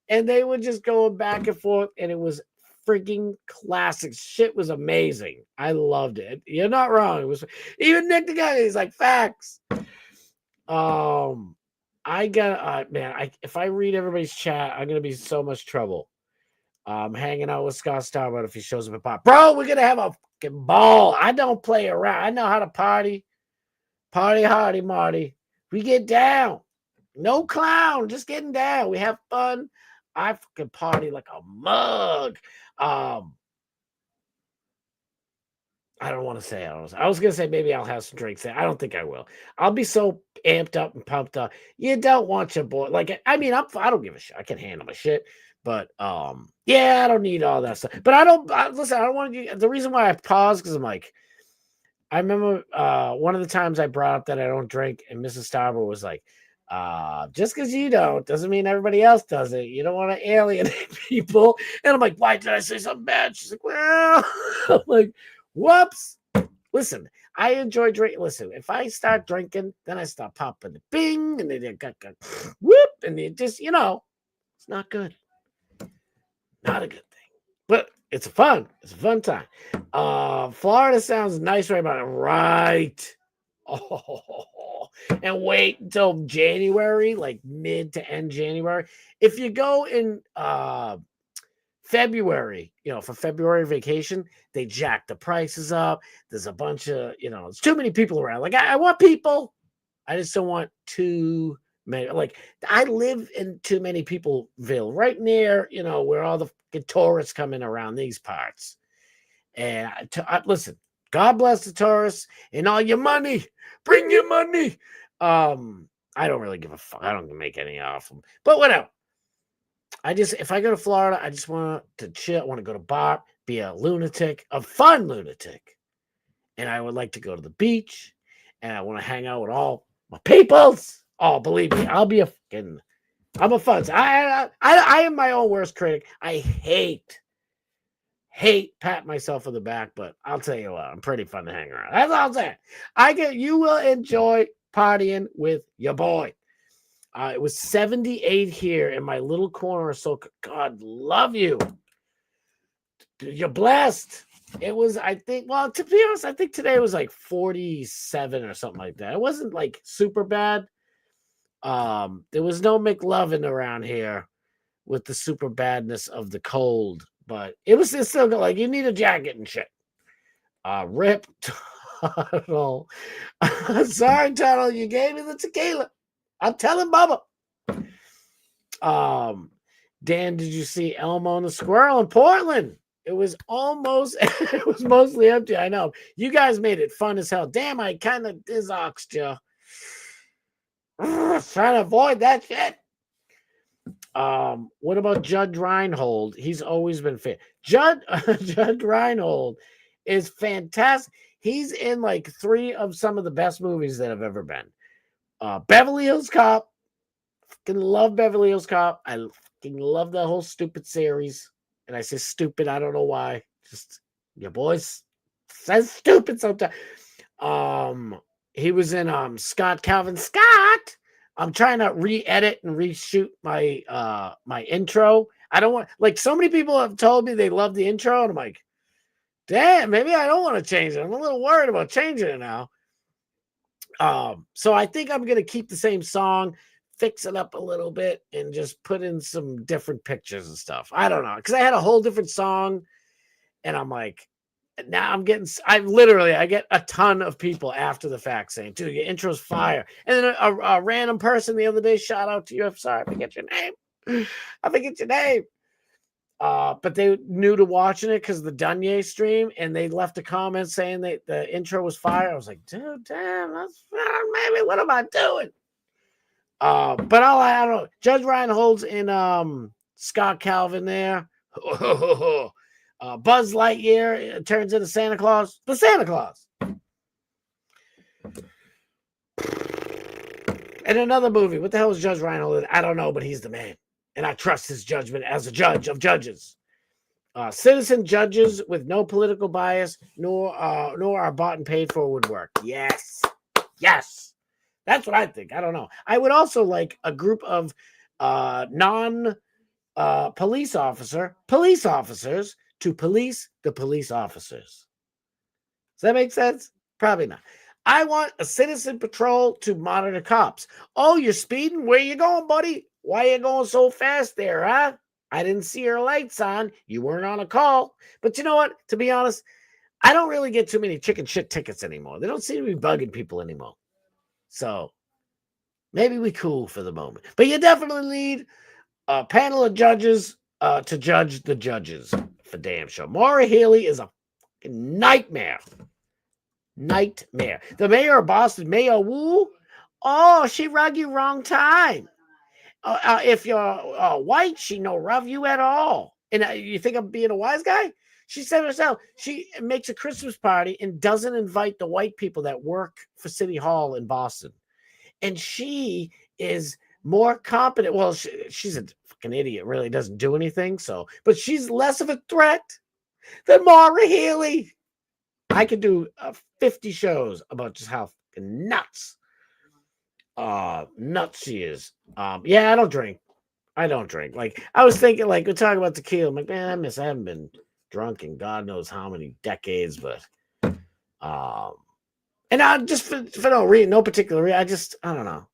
And they were just going back and forth, and it was freaking classic. Shit was amazing. I loved it. You're not wrong. It was even Nick the Gun Guy, he's like, facts. I got man, if I read everybody's chat, I'm gonna be in so much trouble. Hanging out with Scott Starbuck if he shows up at pop. Bro, we're gonna have a fucking ball. I don't play around. I know how to party. Party hardy, Marty. We get down. No clown, just getting down. We have fun. I fucking party like a mug. I don't want to say. I was gonna say maybe I'll have some drinks. I don't think I will. I'll be so amped up and pumped up. You don't want your boy. Like, I mean, I don't give a shit. I can handle my shit. But yeah, I don't need all that stuff. But listen, I don't want to. The reason why I paused because I'm like, I remember one of the times I brought up that I don't drink, and Mrs. Starber was like, just because you don't doesn't mean everybody else does it. You don't want to alienate people. And I'm like, why did I say something bad? She's like, well, I'm like, whoops. Listen, I enjoy drinking. Listen, if I start drinking, then I start popping the bing, and then whoop, and it just, it's not good. Not a good thing. But it's fun. It's a fun time. Florida sounds nice right about it. Right. Oh, and wait until January, like mid to end January. If you go in February, for February vacation, they jack the prices up. There's a bunch of, it's too many people around. Like, I want people. I just don't want too many. Like, I live in Too Many Peopleville, right near, where all the tourists come in around these parts. And listen, God bless the tourists and all your money. Bring your money. I don't really give a fuck. I don't make any off them. But whatever. If I go to Florida, I just want to chill. I want to go to bar, be a lunatic, a fun lunatic. And I would like to go to the beach. And I want to hang out with all my peoples. Oh, believe me, I'm a fun. I am my own worst critic. I hate pat myself on the back, but I'll tell you what, I'm pretty fun to hang around. That's all I'm saying. You will enjoy partying with your boy. It was 78 here in my little corner of SoCal. God love you. You're blessed. It was, I think, well, to be honest, I think today was like 47 or something like that. It wasn't like super bad. There was no McLovin around here with the super badness of the cold, but it's still like you need a jacket and shit. Rip Tunnel. Sorry, Tunnel, you gave me the tequila. I'm telling Bubba. Dan, did you see Elmo and the Squirrel in Portland? It was it was mostly empty. I know. You guys made it fun as hell. Damn, I kind of disoxed you. Trying to avoid that shit. What about Judge Reinhold? He's always been fit. Judge Reinhold is fantastic. He's in like 3 of some of the best movies that have ever been. Beverly Hills Cop. Fucking love Beverly Hills Cop. I fucking love that whole stupid series. And I say stupid, I don't know why. Just your boys says stupid sometimes. He was in Scott Calvin Scott. I'm trying to re-edit and reshoot my my intro. I don't want, like, so many people have told me they love the intro, and I'm like, damn, maybe I don't want to change it. I'm a little worried about changing it now. So I think I'm gonna keep the same song, fix it up a little bit, and just put in some different pictures and stuff. I don't know, because I had a whole different song, and I'm like, now I get a ton of people after the fact saying, dude, your intro's fire. And then a random person the other day, shout out to you. I'm sorry, I forget your name. But they new to watching it because of the Dunye stream, and they left a comment saying that the intro was fire. I was like, dude, damn, that's maybe what am I doing? But I don't know. Judge Reinhold's in Scott Calvin there. Buzz Lightyear turns into Santa Claus. The Santa Claus. And another movie. What the hell is Judge Reinhold? I don't know, but he's the man. And I trust his judgment as a judge of judges. Citizen judges with no political bias, nor are bought and paid for would work. Yes. Yes. That's what I think. I don't know. I would also like a group of police officers to police the police officers. Does that make sense? Probably not. I want a citizen patrol to monitor cops. Oh, you're speeding? Where you going, buddy? Why you going so fast there, huh? I didn't see your lights on. You weren't on a call. But you know what? To be honest, I don't really get too many chicken shit tickets anymore. They don't seem to be bugging people anymore. So maybe we cool for the moment. But you definitely need a panel of judges to judge the judges for damn sure. Maura Healey is a nightmare. Nightmare. The mayor of Boston, Mayor Wu, oh, she rug you wrong time. If you're white, she no rub you at all. And you think I'm being a wise guy? She said herself, she makes a Christmas party and doesn't invite the white people that work for City Hall in Boston. And she is more competent. Well, she's a fucking idiot, really doesn't do anything. So, but she's less of a threat than Maura Healey. I could do 50 shows about just how fucking nuts she is. Yeah, I don't drink. Like, I was thinking, like, we're talking about tequila. I'm like, man, I haven't been drunk in God knows how many decades, but and I just for no particular reason, I don't know,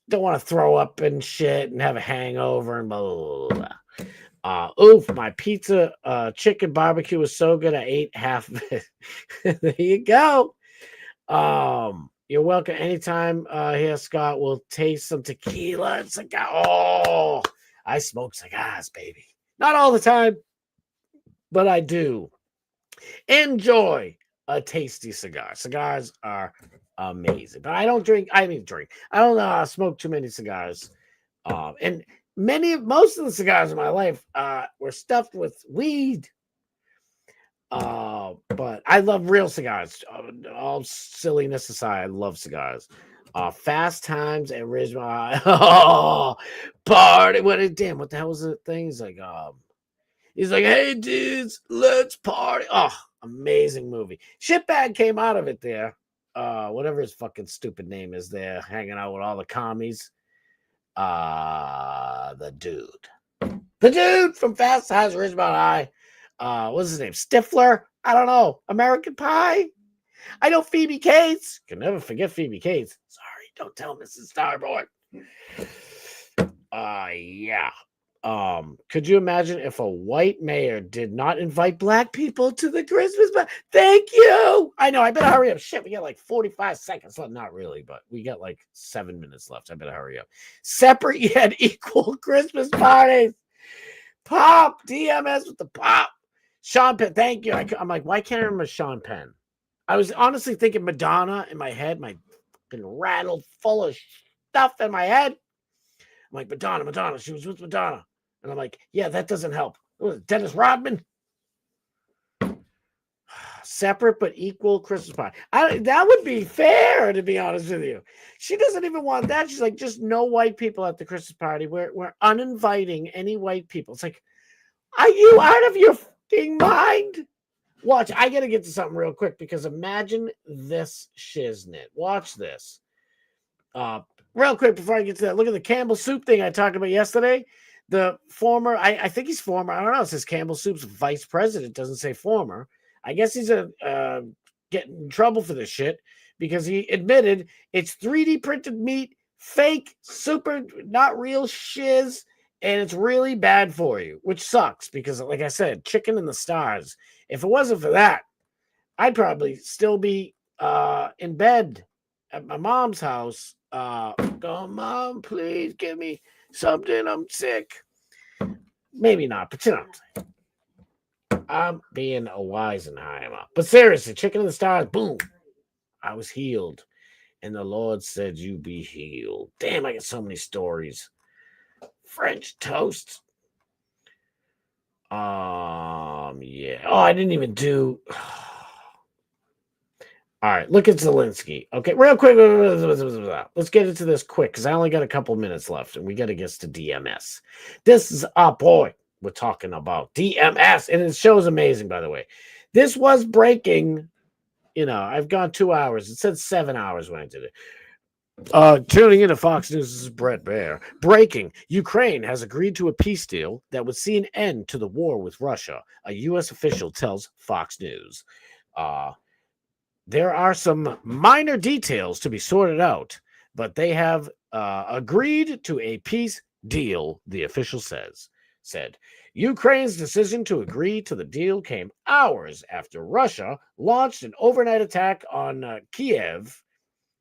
don't want to throw up and shit and have a hangover and blah blah blah. Oof, my pizza chicken barbecue was so good I ate half of it. There you go. You're welcome anytime here, Scott. We'll taste some tequila and cigar. Oh, I smoke cigars, baby. Not all the time, but I do enjoy a tasty cigar. Cigars are amazing, but I don't drink. I don't smoke too many cigars. And most of the cigars in my life were stuffed with weed. But I love real cigars. All silliness aside, I love cigars. Fast Times at Ridgemont. Oh, party! What the hell was the thing? He's like, hey dudes, let's party. Oh, amazing movie. Shitbag came out of it there. Whatever his fucking stupid name is there, hanging out with all the commies. The dude from Fast Times at Ridgemont High. What's his name? Stifler? I don't know. American Pie? I know Phoebe Cates. Can never forget Phoebe Cates. Sorry, don't tell Mrs. Starboard. Yeah. Could you imagine if a white mayor did not invite black people to the Christmas party? Thank you. I know. I better hurry up. Shit, we got like 45 seconds left. Not really, but we got like 7 minutes left. I better hurry up. Separate yet equal Christmas parties. Pop DMS with the pop. Sean Penn. Thank you. I'm like, why can't I remember Sean Penn? I was honestly thinking Madonna in my head. My fucking rattled full of stuff in my head. I'm like, Madonna. She was with Madonna. And I'm like, yeah, that doesn't help. What was it, Dennis Rodman? Separate but equal Christmas party. That would be fair, to be honest with you. She doesn't even want that. She's like, just no white people at the Christmas party. We're uninviting any white people. It's like, are you out of your fucking mind? Watch, I got to get to something real quick because imagine this shiznit. Watch this. Real quick before I get to that, look at the Campbell Soup thing I talked about yesterday. The former, I think he's former. I don't know. It says Campbell Soup's vice president. Doesn't say former. I guess he's getting in trouble for this shit because he admitted it's 3D printed meat, fake, super, not real shiz, and it's really bad for you, which sucks because, like I said, chicken in the stars. If it wasn't for that, I'd probably still be in bed at my mom's house. Go, Mom, please give me something. I'm sick. Maybe not, but you know what I'm saying. I'm being a Weisenheimer. But seriously, chicken in the stars, boom. I was healed. And the Lord said, you be healed. Damn, I got so many stories. French toast. Yeah. Oh, I didn't even do. All right, look at Zelensky. Okay, real quick. Let's get into this quick because I only got a couple minutes left and we got to get to DMS. This is our boy we're talking about. DMS. And his show's amazing, by the way. This was breaking. You know, I've gone 2 hours. It said 7 hours when I did it. Tuning into Fox News, this is Brett Baer. Breaking. Ukraine has agreed to a peace deal that would see an end to the war with Russia. A U.S. official tells Fox News. There are some minor details to be sorted out, but they have agreed to a peace deal, the official said. Ukraine's decision to agree to the deal came hours after Russia launched an overnight attack on Kiev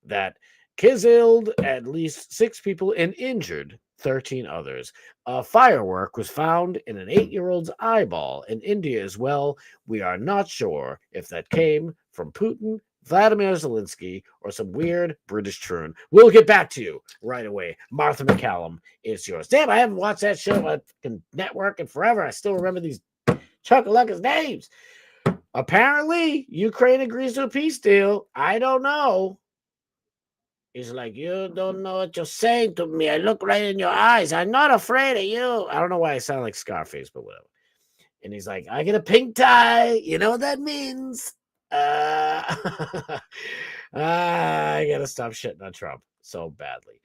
that killed at least 6 people and injured 13 others. A firework was found in an 8-year-old's eyeball in India as well. We are not sure if that came from Putin, Vladimir Zelensky, or some weird British troon. We'll get back to you right away. Martha McCallum, it's yours. Damn, I haven't watched that show on network in forever. I still remember these Chuckaluckas names. Apparently, Ukraine agrees to a peace deal. I don't know. He's like, you don't know what you're saying to me. I look right in your eyes. I'm not afraid of you. I don't know why I sound like Scarface, but whatever. And he's like, I get a pink tie. You know what that means? I gotta stop shitting on Trump so badly.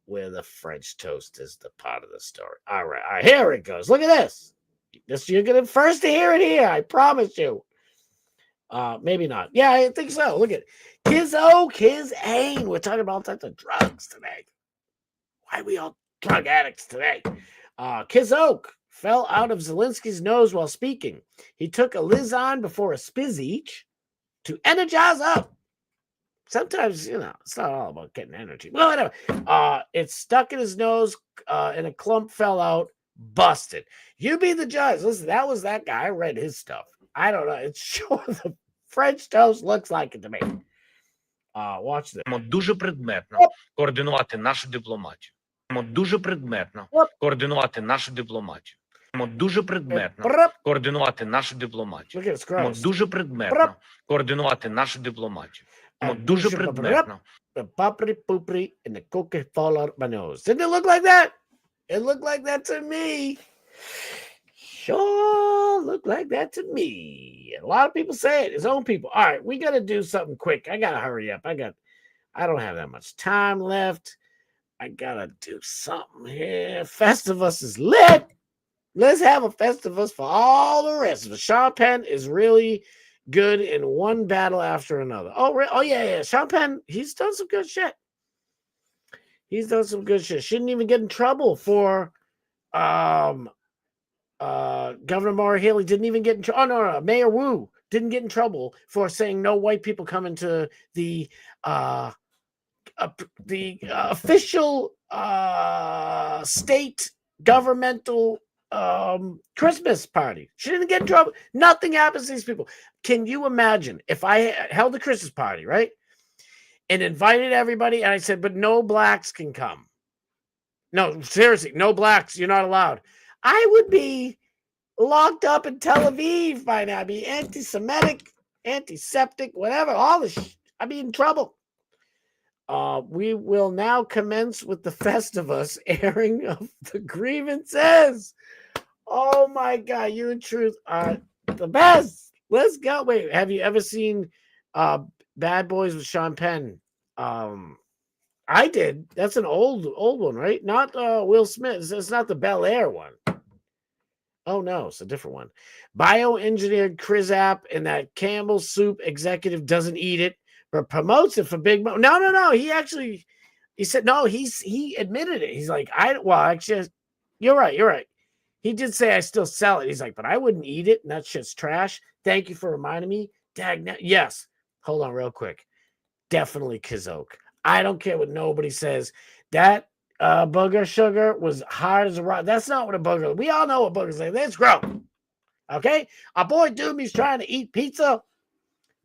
Where the French toast is the part of the story. All right, here it goes. Look at this. You're gonna first to hear it here. I promise you. Maybe not. Yeah, I think so. Look at Kiz Ain. We're talking about all types of drugs today. Why are we all drug addicts today? Kiz Oak fell out of Zelensky's nose while speaking. He took a Lizon before a Spiz each to energize up. Sometimes, you know, it's not all about getting energy. Well, whatever. It stuck in his nose and a clump fell out. Busted. You be the judge. Listen, that was that guy. I read his stuff. I don't know. It's sure the French toast looks like it to me. Watch this. Дуже предметно координувати нашу дипломатію. Дуже предметно координувати нашу дипломатію. Дуже предметно координувати нашу дипломатію. Дуже предметно координувати нашу дипломатію. Дуже предметно. The papri poopri and the cookie fall out of my nose. Didn't it look like that? It looked like that to me. Sure looked like that to me. A lot of people say it. His own people. All right, we got to do something quick. I got to hurry up. I don't have that much time left. I got to do something here. Festivus is lit. Let's have a Festivus for all the rest of it. Sean Penn is really good in one battle after another. Oh yeah. Sean Penn, he's done some good shit. Shouldn't even get in trouble for Governor Maura Healey didn't even get in trouble. Oh, no. Mayor Wu didn't get in trouble for saying no white people come into the official state governmental Christmas party. She didn't get in trouble. Nothing happens to these people. Can you imagine if I held a Christmas party, right? And invited everybody, and I said, but no blacks can come. No, seriously, no blacks. You're not allowed. I would be locked up in Tel Aviv by now. I'd be anti-Semitic, antiseptic, whatever. All this. I'd be in trouble. We will now commence with the Festivus airing of the grievances. Oh my God, you in truth are the best. Let's go. Wait, have you ever seen Bad Boys with Sean Penn? I did. That's an old one, right? Not Will Smith. It's not the Bel Air one. Oh no, it's a different one. Bioengineered Crizzap and that Campbell Soup executive doesn't eat it, but promotes it for big money. No. He said no. He admitted it. He's like, actually, you're right. He did say I still sell it. He's like, but I wouldn't eat it, and that shit's trash. Thank you for reminding me. Yes. Hold on, real quick. Definitely Kazoke. I don't care what nobody says. That booger sugar was hard as a rock. That's not what a booger. We all know what boogers like. Let's grow. Okay? Our boy Doomy's trying to eat pizza,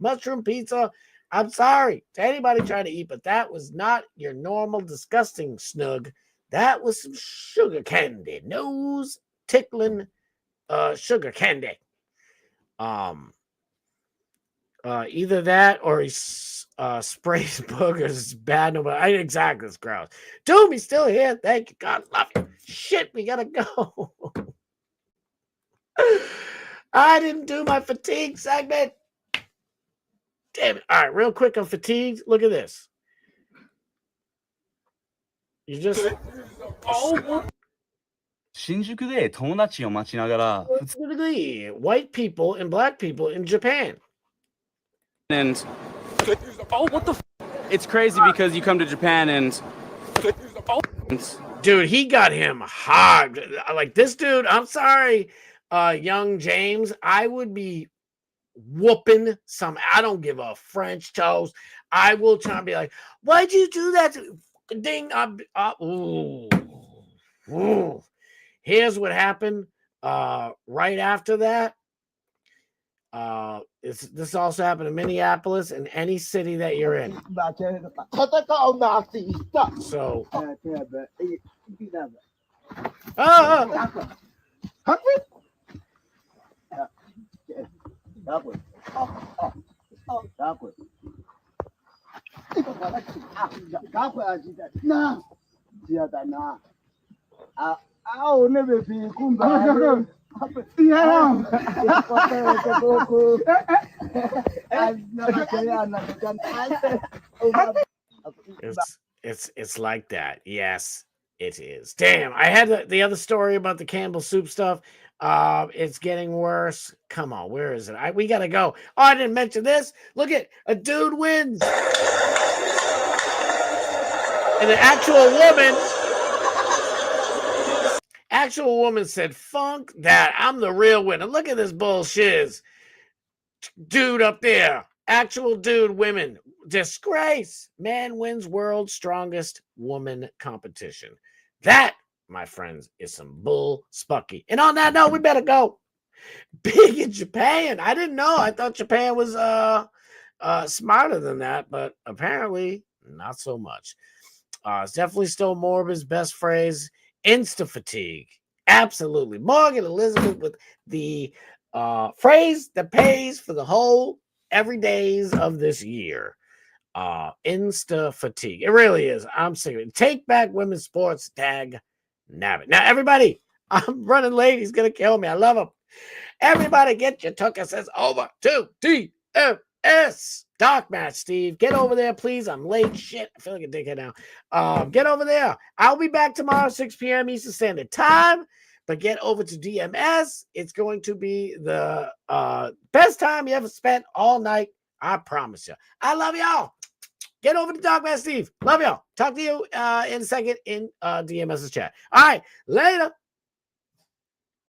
mushroom pizza. I'm sorry to anybody trying to eat, but that was not your normal disgusting snug. That was some sugar candy. Nose tickling sugar candy. Either that or he sprays boogers. It's bad. Nobody. Exactly. It's gross. Doomy's still here. Thank you. God love you. Shit, we gotta go. I didn't do my fatigue segment. Damn it. All right, real quick on fatigue. Look at this. You just. White people and black people in Japan. And what the it's crazy because you come to Japan and dude, he got him hard. Like this dude, I'm sorry, young James, I would be whooping some. I don't give a French toast. I will try and be like, why'd you do that to ding? Ooh. Here's what happened right after that. This also happened in Minneapolis and any city that you're in. So, it's like that. Yes, it is. Damn, I had the other story about the Campbell Soup stuff. It's getting worse. Come on, where is it? We gotta go. Oh, I didn't mention this. Look at a dude wins. And the actual woman said, "Funk that. I'm the real winner. Look at this bullshit. Dude up there. Actual dude, women. Disgrace. Man wins world's strongest woman competition. That, my friends, is some bull spucky. And on that note, we better go. Big in Japan. I didn't know. I thought Japan was smarter than that, but apparently not so much. It's definitely still Morbid's best phrase. Insta fatigue. Absolutely. Morgan Elizabeth with the phrase that pays for the whole every days of this year. Insta fatigue. It really is. I'm sick of it. Take back women's sports. Dag nabbit. Now, everybody, I'm running late. He's going to kill me. I love him. Everybody get your tuckuses over to DMS. Dark match, Steve. Get over there, please. I'm late. Shit. I feel like a dickhead now. Get over there. I'll be back tomorrow, 6 p.m. Eastern Standard Time. But get over to DMS. It's going to be the best time you ever spent all night. I promise you. I love y'all. Get over to Dark Match, Steve. Love y'all. Talk to you in a second in DMS's chat. All right. Later.